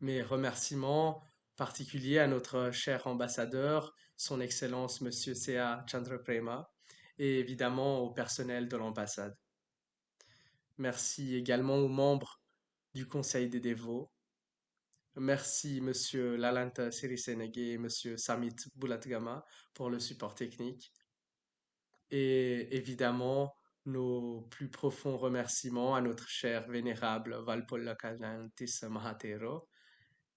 Mes remerciements particuliers à notre cher ambassadeur son Excellence Monsieur C.A. Chandraprema, et évidemment au personnel de l'ambassade. Merci également aux membres du Conseil des dévots. Merci Monsieur Lalanta Sirisenege et Monsieur Samit Bulatgama pour le support technique. Et évidemment, nos plus profonds remerciements à notre cher vénérable Valpollakalantis Mahatero,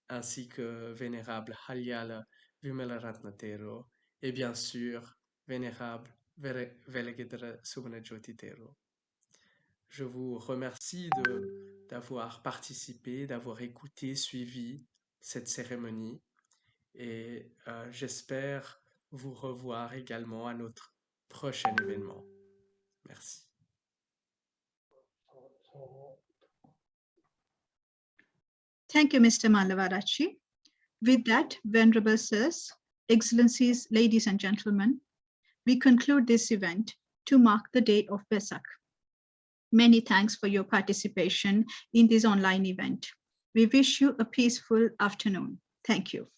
ainsi que vénérable Halyala Vimalaratnatero, et bien sûr, vénérable Velegedra Sumanajotitero. Je vous remercie d'avoir participé, d'avoir écouté, suivi cette cérémonie, et j'espère vous revoir également à notre prochain événement. Merci. Thank you, Mr. Malavarachi. With that, Venerable Sirs, Excellencies, ladies and gentlemen, we conclude this event to mark the day of Wesak. Many thanks for your participation in this online event. We wish you a peaceful afternoon. Thank you.